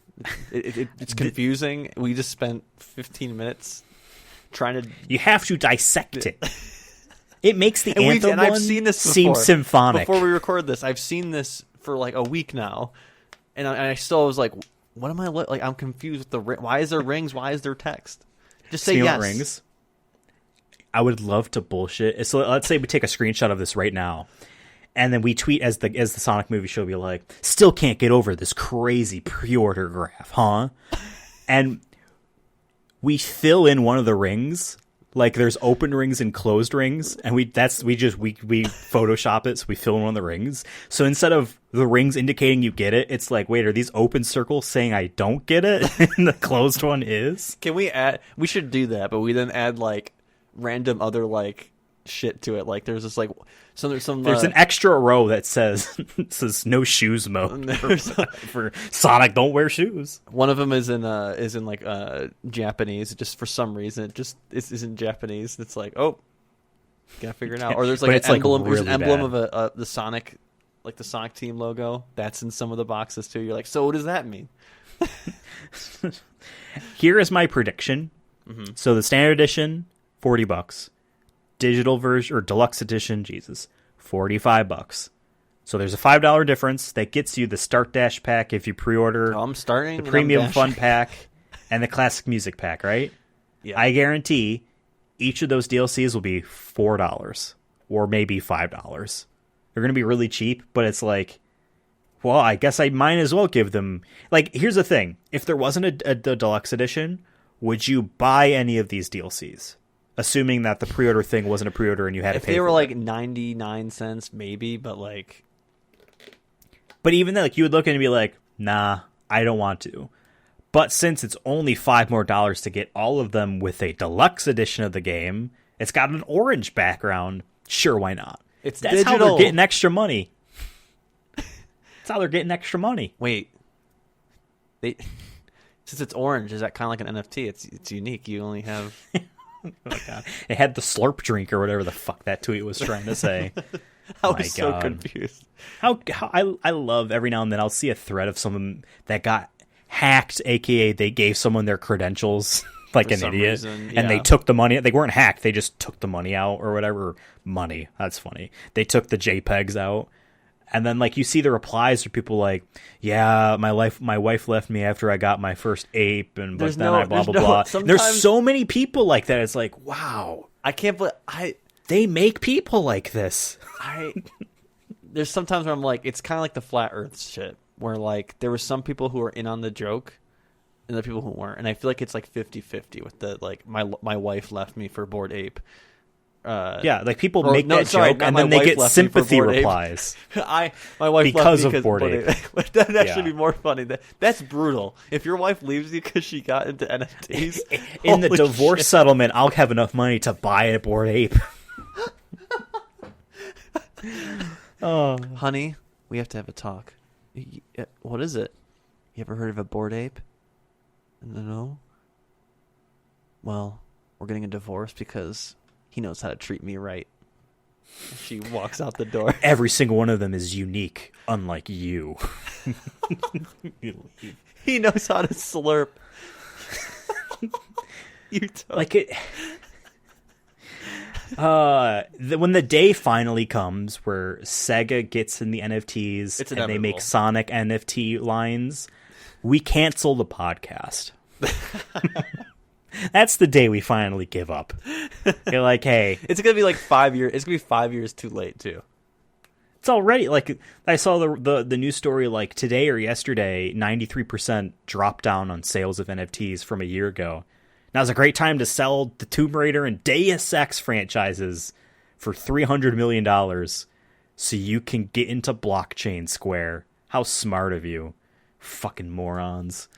it's confusing. We just spent 15 minutes trying to. You have to dissect it. It makes the And anthem I've one seen this seem before. symphonic. Before we record this, I've seen this for like a week now, and I still was like, "What am I like?" I'm confused with the why is there rings? Why is there text? Just say Speaking yes. of rings, I would love to bullshit. So let's say we take a screenshot of this right now, and then we tweet as the Sonic movie show, be like, "Still can't get over this crazy pre-order graph, huh?" And we fill in one of the rings. Like there's open rings and closed rings, and we Photoshop it, so we fill in one of the rings. So instead of the rings indicating you get it, it's like, wait, are these open circles saying I don't get it, and the closed one is? Can we add? We should do that, but we then add like random other like shit to it. Like there's this like there's an extra row that says no shoes mode for Sonic. Don't wear shoes. one of them is in like Japanese. Just for some reason, it just is in Japanese. It's like, oh, gotta figure it out. Or there's like But an it's, like, emblem. There's an really emblem bad. of the Sonic, like the Sonic Team logo. That's in some of the boxes too. You're like, so what does that mean? Here is my prediction. Mm-hmm. So the standard edition, $40. Digital version or deluxe edition, Jesus, $45. So there's a $5 difference that gets you the Start Dash pack if you pre-order Oh, I'm starting the and premium I'm fun dashing. pack and the classic music pack, right? Yeah. I guarantee each of those DLCs will be $4 or maybe $5. They're going to be really cheap, but it's like, well, I guess I might as well give them. Like, here's the thing: if there wasn't a deluxe edition, would you buy any of these DLCs? Assuming that the pre-order thing wasn't a pre-order and you had If to pay they for were it. like 99 cents, maybe, but like, But even then, like, you would look at it and be like, nah, I don't want to. But since it's only $5 more to get all of them with a deluxe edition of the game, it's got an orange background. Sure, why not? That's digital. How they're getting extra money. That's how they're getting extra money. Wait. Since it's orange, is that kind of like an NFT? It's unique. You only have... Oh my God. It had the slurp drink or whatever the fuck that tweet was trying to say. I was so confused. How I love every now and then I'll see a thread of someone that got hacked, aka they gave someone their credentials like an idiot, and they took the money. They weren't hacked. They just took the money out or whatever. Money. That's funny. They took the JPEGs out. And then, like, you see the replies to people like, yeah, my wife left me after I got my first ape, and but then I blah, blah, blah. There's so many people like that. It's like, wow. I can't believe... They make people like this. There's sometimes where I'm like, it's kind of like the flat earth shit, where, like, there were some people who were in on the joke, and the people who weren't. And I feel like it's, like, 50-50 with the, like, my wife left me for Bored Ape. Yeah, like people make that joke and then they get sympathy replies. My wife because left me of Bored Ape. That'd actually be more funny. That's brutal. If your wife leaves you because she got into NFTs, in the divorce settlement, I'll have enough money to buy a Bored Ape. Oh, honey, we have to have a talk. What is it? You ever heard of a Bored Ape? No. Well, we're getting a divorce because he knows how to treat me right. She walks out the door. Every single one of them is unique, unlike you. He knows how to slurp. Like it. When the day finally comes where Sega gets in the NFTs and they make Sonic NFT lines, we cancel the podcast. That's the day we finally give up. You're like, hey, it's gonna be like 5 years. It's gonna be 5 years too late too. It's already like I saw the news story like today or yesterday. 93% drop down on sales of NFTs from a year ago. Now's a great time to sell the Tomb Raider and Deus Ex franchises for $300 million, so you can get into blockchain Square. How smart of you, fucking morons.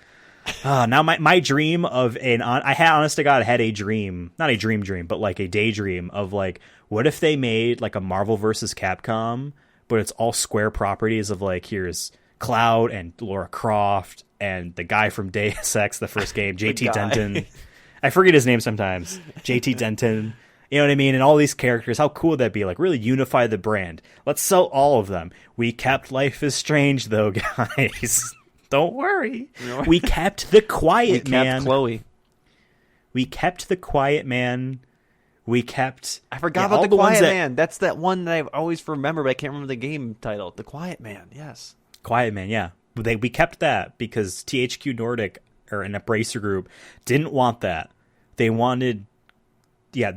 Now my dream of honest to God, had a dream, not a dream, but like a daydream of like, what if they made like a Marvel versus Capcom, but it's all Square properties of like, here's Cloud and Lara Croft and the guy from Deus Ex, the first game, JT Denton. I forget his name sometimes. JT Denton. You know what I mean? And all these characters, how cool would that be? Like, really unify the brand. Let's sell all of them. We kept Life is Strange, though, guys. Don't worry. We kept the Quiet Man. We kept Chloe. We kept the Quiet Man. We kept... I forgot about the Quiet Man. That's that one that I always remember, but I can't remember the game title. The Quiet Man, yes. Quiet Man, yeah. We kept that because THQ Nordic, or an Embracer Group, didn't want that. They wanted... Yeah,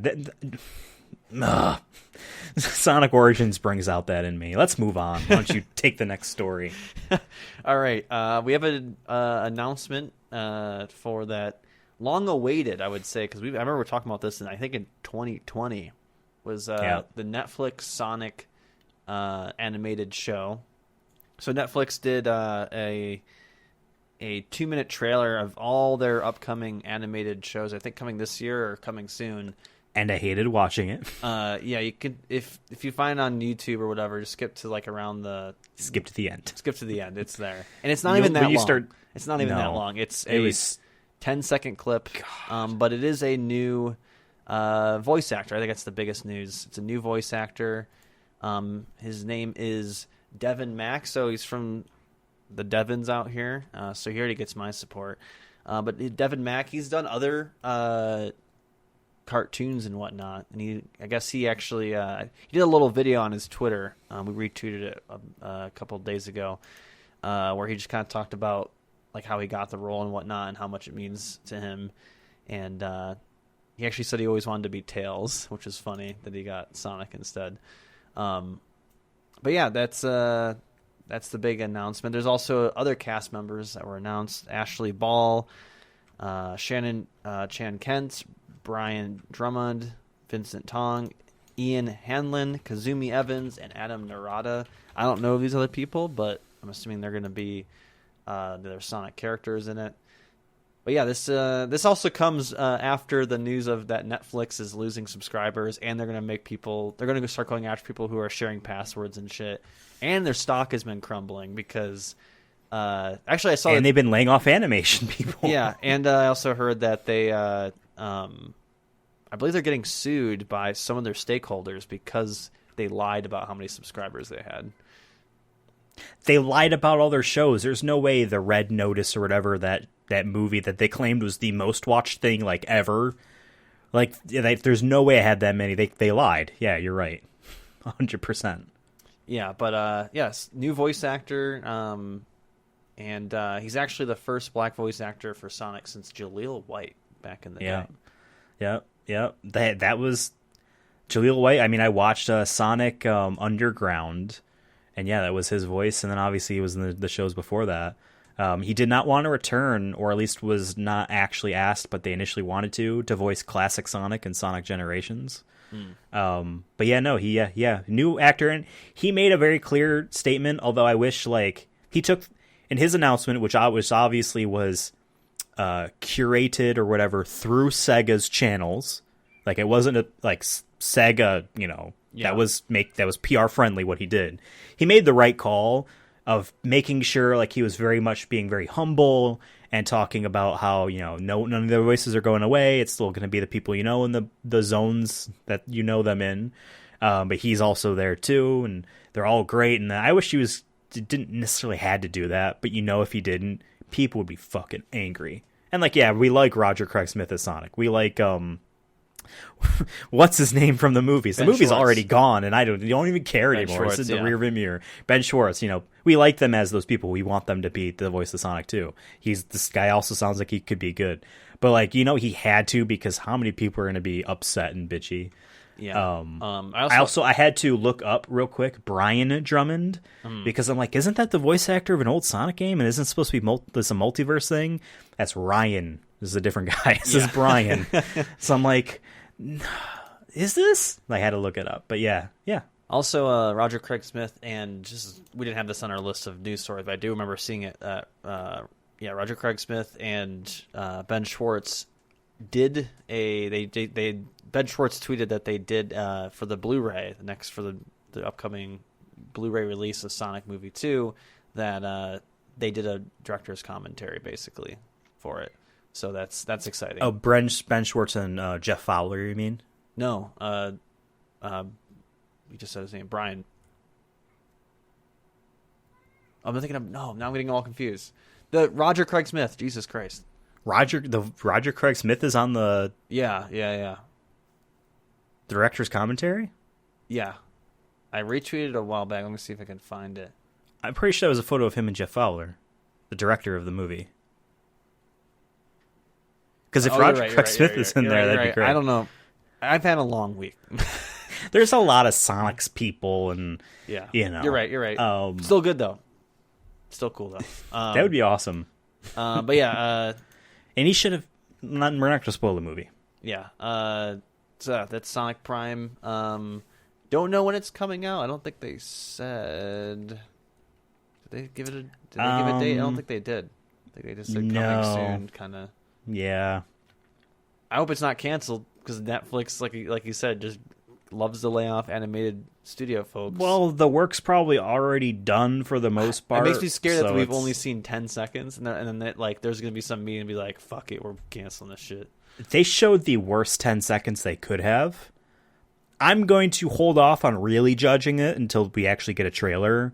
Sonic Origins brings out that in me. Let's move on. Why don't you take the next story? All right. We have an announcement for that long-awaited, I would say, because I remember we were talking about this, and I think in 2020 was the Netflix Sonic animated show. So Netflix did a 2-minute trailer of all their upcoming animated shows, I think coming this year or coming soon. And I hated watching it. Yeah, you could if you find it on YouTube or whatever, just skip to like around the skip to the end. Skip to the end. It's there, and it's not even that long. It's not even that long. It was 10-second clip. But it is a new voice actor. I think that's the biggest news. It's a new voice actor. His name is Devin Mack. So he's from the Devons out here. So he already gets my support. But Devin Mack, he's done other cartoons and whatnot, and I guess he actually he did a little video on his Twitter. We retweeted it a couple of days ago, where he just kind of talked about like how he got the role and whatnot, and how much it means to him. And he actually said he always wanted to be Tails, which is funny that he got Sonic instead. But yeah, that's the big announcement. There's also other cast members that were announced: Ashley Ball, Shannon Chan Kent, Brian Drummond, Vincent Tong, Ian Hanlon, Kazumi Evans, and Adam Narada. I don't know these other people, but I'm assuming they're going to be their Sonic characters in it. But yeah, this also comes after the news of that Netflix is losing subscribers, and they're going to start going after people who are sharing passwords and shit, and their stock has been crumbling because actually I saw and they've been laying off animation people. Yeah, and I also heard that they I believe they're getting sued by some of their stakeholders because they lied about how many subscribers they had. They lied about all their shows. There's no way the Red Notice or whatever that movie that they claimed was the most watched thing like ever. Like there's no way I had that many. They lied. Yeah, you're right. 100%. Yeah, but yes, new voice actor, and he's actually the first black voice actor for Sonic since Jaleel White back in the day. Yeah. That was Jaleel White. I mean, I watched Sonic Underground. And yeah, that was his voice, and then obviously he was in the shows before that. He did not want to return, or at least was not actually asked, but they initially wanted to voice classic Sonic and Sonic Generations. But yeah, no, he new actor, and he made a very clear statement. Although I wish he took in his announcement, which obviously was curated or whatever through Sega's channels. Like it wasn't Sega, that was PR friendly what he did. He made the right call of making sure he was very much being very humble and talking about how, none of their voices are going away. It's still going to be the people in the zones that them in. But he's also there too, and they're all great. And I wish he didn't necessarily had to do that, but if he didn't, people would be fucking angry. And we like Roger Craig Smith as Sonic. We like what's his name from the movies? The movie's already gone, and you don't even care anymore. It's in the rearview mirror. Ben Schwartz, we like them as those people. We want them to be the voice of Sonic too. This guy also sounds like he could be good, but he had to, because how many people are going to be upset and bitchy? Yeah. I had to look up real quick Brian Drummond because I'm like, isn't that the voice actor of an old Sonic game? And isn't it supposed to be this a multiverse thing? That's Ryan. This is a different guy. This is Brian. So I'm like, is this? I had to look it up, but yeah. Also, Roger Craig Smith, and we didn't have this on our list of news stories, but I do remember seeing it. Roger Craig Smith and Ben Schwartz Ben Schwartz tweeted that they did for the Blu-ray, for the upcoming Blu-ray release of Sonic Movie 2, that they did a director's commentary basically for it. So that's exciting. Oh, Ben Schwartz and Jeff Fowler, you mean? No, you just said his name, Brian. I'm thinking of now I'm getting all confused. The Roger Craig Smith, Jesus Christ. Roger Craig Smith is on the yeah director's commentary? Yeah. I retweeted it a while back. Let me see if I can find it. I'm pretty sure that was a photo of him and Jeff Fowler, the director of the movie. Because if Roger Craig Smith is in there, that'd be great. I don't know. I've had a long week. There's a lot of Sonic's people, and You're right. Still good though. Still cool though. That would be awesome. But yeah, and he should have. We're not going to spoil the movie. Yeah. So that's Sonic Prime. Don't know when it's coming out. I don't think they said. Did they give it a date? I don't think they did. I think they just said coming soon, kind of. Yeah. I hope it's not canceled, because Netflix, like you said, just loves to lay off animated studio folks. Well, the work's probably already done for the most part. It makes me scared that we've only seen 10 seconds, and then there's going to be some meeting and be like, fuck it, we're canceling this shit. They showed the worst 10 seconds they could have. I'm going to hold off on really judging it until we actually get a trailer,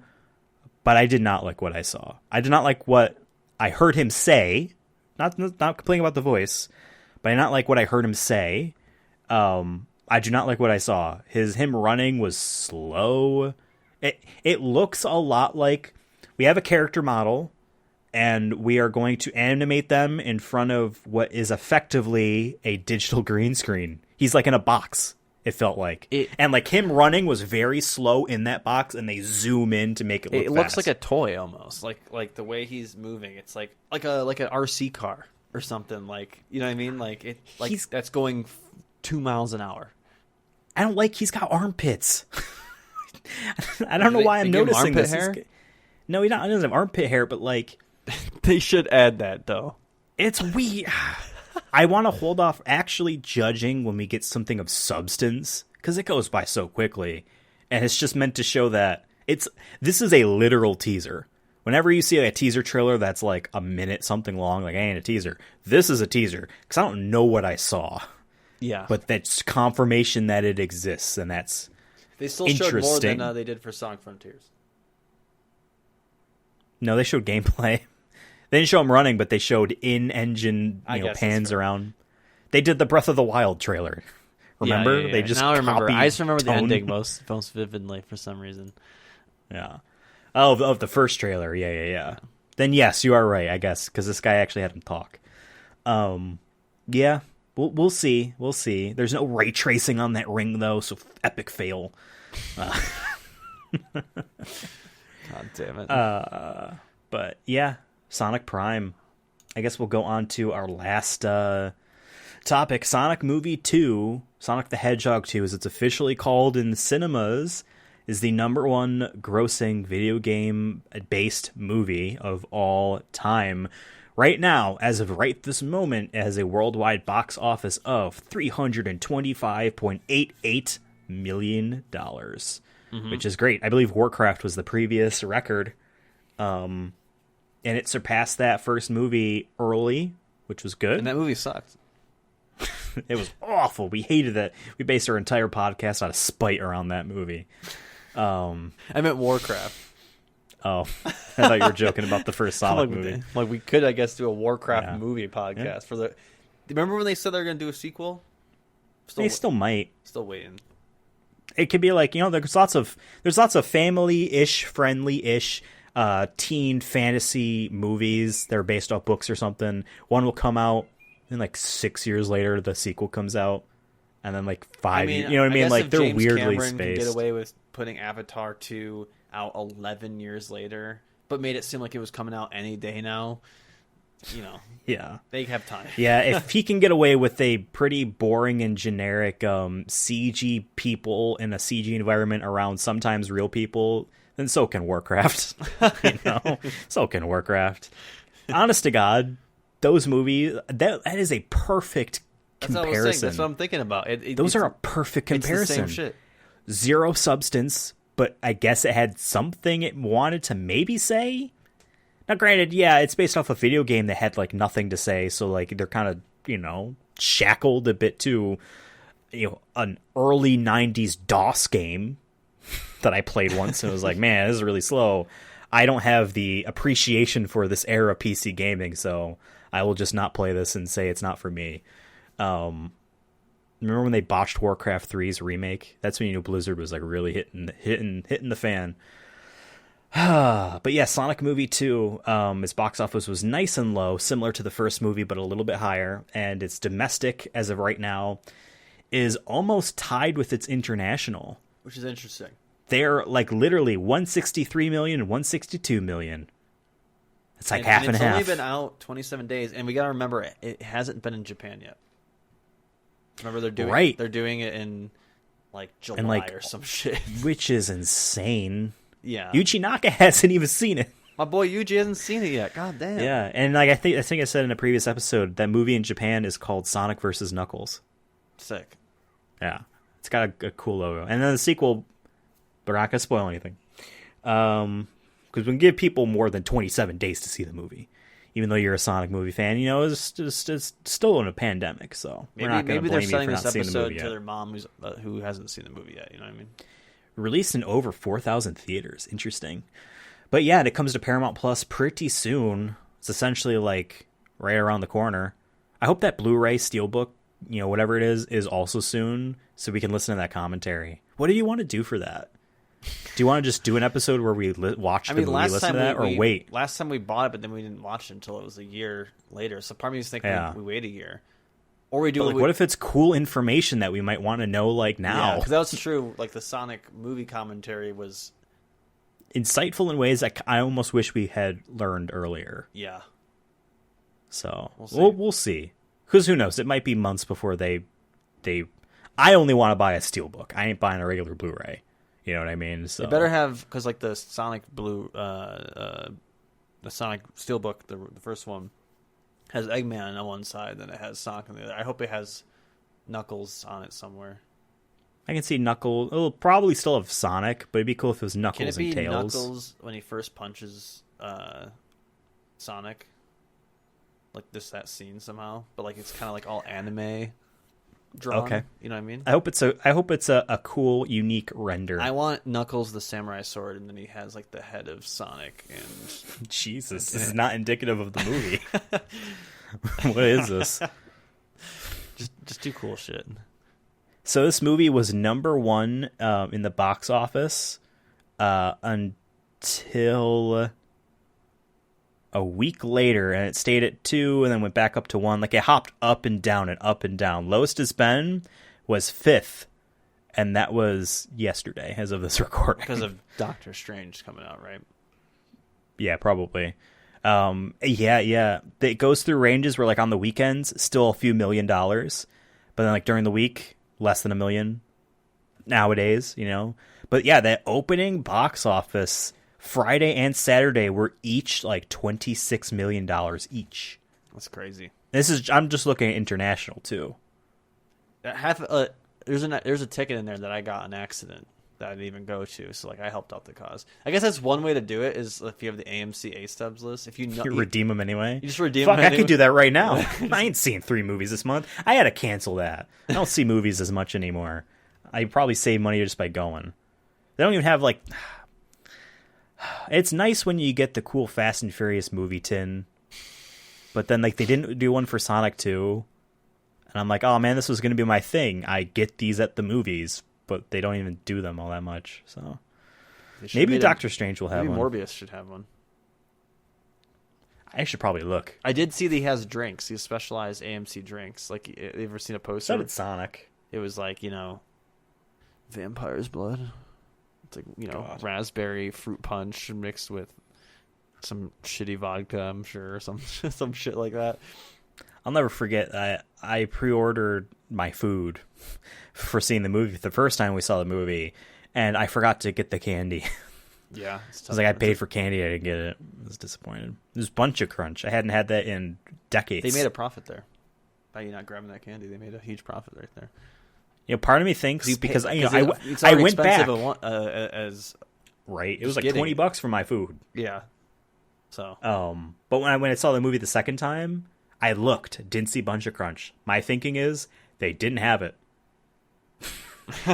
but I did not like what I saw. I did not like what I heard him say. Not complaining about the voice, but I did not like what I heard him say. I do not like what I saw. Him running was slow. It looks a lot like we have a character model, and we are going to animate them in front of what is effectively a digital green screen. He's in a box, it felt like. And him running was very slow in that box, and they zoom in to make it look fast. It looks like a toy almost. Like the way he's moving. It's like an RC car or something. You know what I mean? That's going 2 miles an hour. I don't like he's got armpits. I don't know why I'm noticing this. Hair? No, he doesn't have armpit hair, but they should add that though. It's weird. I want to hold off actually judging when we get something of substance, because it goes by so quickly, and it's just meant to show that this is a literal teaser. Whenever you see a teaser trailer that's like a minute something long, like, ain't a teaser. This is a teaser, because I don't know what I saw. Yeah. But that's confirmation that it exists, and that's they still showed more than they did for Sonic Frontiers. No, they showed gameplay. They didn't show him running, but they showed in-engine pans around. They did the Breath of the Wild trailer. Remember? Yeah. They just now I remember. I just remember tone. the ending most vividly for some reason. Yeah. Oh, of the first trailer. Yeah. Then yes, you are right, I guess, because this guy actually had him talk. Yeah, we'll see. We'll see. There's no ray tracing on that ring, though, so epic fail. God damn it. But yeah, Sonic Prime. I guess we'll go on to our last topic. Sonic Movie 2, Sonic the Hedgehog 2, as it's officially called in the cinemas, is the #1 grossing video game-based movie of all time. Right now, as of right this moment, it has a worldwide box office of $325.88 million, which is great. I believe Warcraft was the previous record, and it surpassed that first movie early, which was good. And that movie sucked. It was awful. We hated it. We based our entire podcast out of spite around that movie. I meant Warcraft. Oh, I thought you were joking about the first Sonic movie. Like we could, I guess, do a Warcraft movie podcast for the. Remember when they said they were going to do a sequel? They still might. Still waiting. It could be like, there's lots of family-ish, friendly-ish, teen fantasy movies that are based off books or something. One will come out, and like 6 years later, the sequel comes out, and then like 5 years. You know what I mean? Like they're James weirdly Cameron spaced. Can get away with putting Avatar 2 out 11 years later, but made it seem like it was coming out any day now. Yeah, they have time. Yeah, if he can get away with a pretty boring and generic CG people in a CG environment around sometimes real people, then so can Warcraft. So can Warcraft. Honest to God, those movies, that is a perfect comparison. That's what I'm thinking about. Those are a perfect comparison. It's the same shit. Zero substance, but I guess it had something it wanted to maybe say. Now, granted, yeah, it's based off a video game that had like nothing to say, so like they're kind of shackled a bit to an early '90s DOS game that I played once, and it was like, man, this is really slow. I don't have the appreciation for this era PC gaming, so I will just not play this and say it's not for me. Remember when they botched Warcraft 3's remake? That's when Blizzard was like really hitting the fan. But yeah, Sonic Movie 2, its box office was nice and low, similar to the first movie, but a little bit higher. And its domestic, as of right now, is almost tied with its international. Which is interesting. They're like literally 163 million and 162 million. It's like half and half. It's only been out 27 days, and we got to remember, it hasn't been in Japan yet. Remember, they're doing it in like July or some shit. Which is insane. Yeah, Yuji Naka hasn't even seen it. My boy Yuji hasn't seen it yet. God damn. Yeah, and like I think I said in a previous episode, that movie in Japan is called Sonic vs. Knuckles. Sick. Yeah, it's got a cool logo, and then the sequel. But we're not gonna spoil anything, because we can give people more than 27 days to see the movie, even though you're a Sonic movie fan. It's still in a pandemic, so we're not gonna blame you for not seeing the movie yet. To their mom who hasn't seen the movie yet. You know what I mean? Released in over 4,000 theaters. Interesting. But yeah, and it comes to Paramount Plus pretty soon. It's essentially like right around the corner. I hope that Blu-ray Steelbook, whatever it is also soon, so we can listen to that commentary. What do you want to do for that? Do you want to just do an episode where we watch the movie, listen to that, or wait? Last time we bought it, but then we didn't watch it until it was a year later. So part of me is thinking we wait a year. Or we do. But what if it's cool information that we might want to know like now? Yeah, because that's true. Like the Sonic movie commentary was insightful in ways that I almost wish we had learned earlier. Yeah. So we'll see. Because who knows? It might be months before they. I only want to buy a Steelbook. I ain't buying a regular Blu-ray. You know what I mean? So they better have, because like the Sonic the Sonic Steelbook, the first one, has Eggman on one side, then it has Sonic on the other. I hope it has Knuckles on it somewhere. I can see Knuckles. It'll probably still have Sonic, but it'd be cool if it was Knuckles and Tails. Can it be Knuckles when he first punches Sonic? Like that scene somehow, but like it's kind of like all anime drawn. Okay, you know what I mean? I hope it's a cool, unique render. I want Knuckles the samurai sword, and then he has like the head of Sonic. And Jesus, this is not indicative of the movie. What is this? Just do cool shit. So this movie was number 1 in the box office until a week later, and it stayed at 2 and then went back up to 1. Like, it hopped up and down and up and down. Lowest it's been was 5th, and that was yesterday as of this recording. Because of Doctor Strange coming out, right? Yeah, probably. Yeah. It goes through ranges where, like, on the weekends, still a few $1 million, but then, like, during the week, less than $1 million nowadays, you know? But yeah, that opening box office Friday and Saturday were each like $26 million each. That's crazy. I'm just looking at international too. There's a ticket in there that I got on accident that I didn't even go to, so like I helped out the cause. I guess that's one way to do it is if you have the AMC A Stubs list. If you redeem them anyway. You just redeem them. Fuck, I could do that right now. I ain't seeing 3 movies this month. I had to cancel that. I don't see movies as much anymore. I probably save money just by going. They don't even have like. It's nice when you get the cool Fast and Furious movie tin, but then like they didn't do one for Sonic 2, and I'm like, oh man, this was going to be my thing. I get these at the movies, but they don't even do them all that much. So maybe Doctor Strange will have one. Maybe Morbius should have one. I should probably look. I did see that he has drinks. He has specialized AMC drinks. Like, you ever seen a poster? So did Sonic. It was like, vampire's blood. It's like, God. Raspberry fruit punch mixed with some shitty vodka, I'm sure, or some shit like that. I'll never forget. I pre-ordered my food for seeing the movie the first time we saw the movie, and I forgot to get the candy. Yeah, I was like, I paid for candy, I didn't get it. I was disappointed. It was Bunch of Crunch. I hadn't had that in decades. They made a profit there by you not grabbing that candy. They made a huge profit right there. Part of me thinks because I went back as right. It was like $20 for my food. Yeah. So. But when I saw the movie the second time, I looked, didn't see Bunch of Crunch. My thinking is they didn't have it,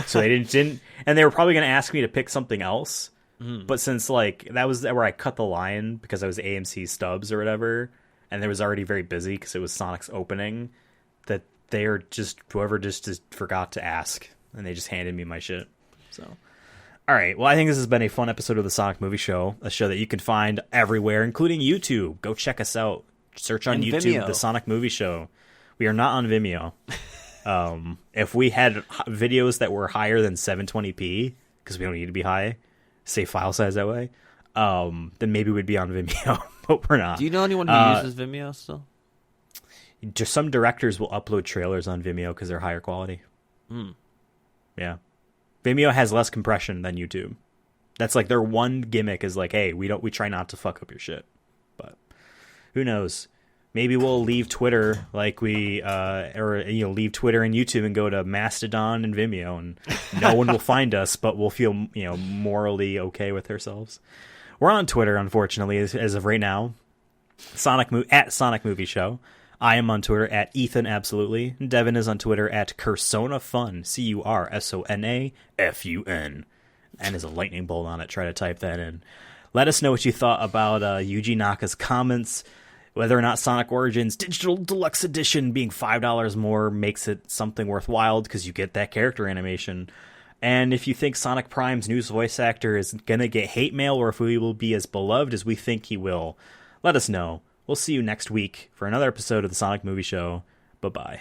so they didn't, and they were probably going to ask me to pick something else. But since like that was where I cut the line because I was AMC Stubs or whatever, and it was already very busy because it was Sonic's opening, that whoever just forgot to ask, and they just handed me my shit. So, all right. Well, I think this has been a fun episode of the Sonic Movie Show, a show that you can find everywhere, including YouTube. Go check us out. Search on YouTube, Vimeo. The Sonic Movie Show. We are not on Vimeo. If we had videos that were higher than 720p, because we don't need to be high, say file size that way, then maybe we'd be on Vimeo, but we're not. Do you know anyone who uses Vimeo still? Just some directors will upload trailers on Vimeo because they're higher quality. Yeah, Vimeo has less compression than YouTube. That's like their one gimmick is like, hey, we try not to fuck up your shit. But who knows? Maybe we'll leave Twitter like leave Twitter and YouTube and go to Mastodon and Vimeo, and no one will find us, but we'll feel morally okay with ourselves. We're on Twitter, unfortunately, as of right now. At Sonic Movie Show. I am on Twitter at Ethan Absolutely. Devin is on Twitter at CursonaFun. CursonaFun. And there's a lightning bolt on it. Try to type that in. Let us know what you thought about Yuji Naka's comments. Whether or not Sonic Origins Digital Deluxe Edition being $5 more makes it something worthwhile because you get that character animation. And if you think Sonic Prime's new voice actor is going to get hate mail or if he will be as beloved as we think he will, let us know. We'll see you next week for another episode of the Sonic Movie Show. Bye-bye.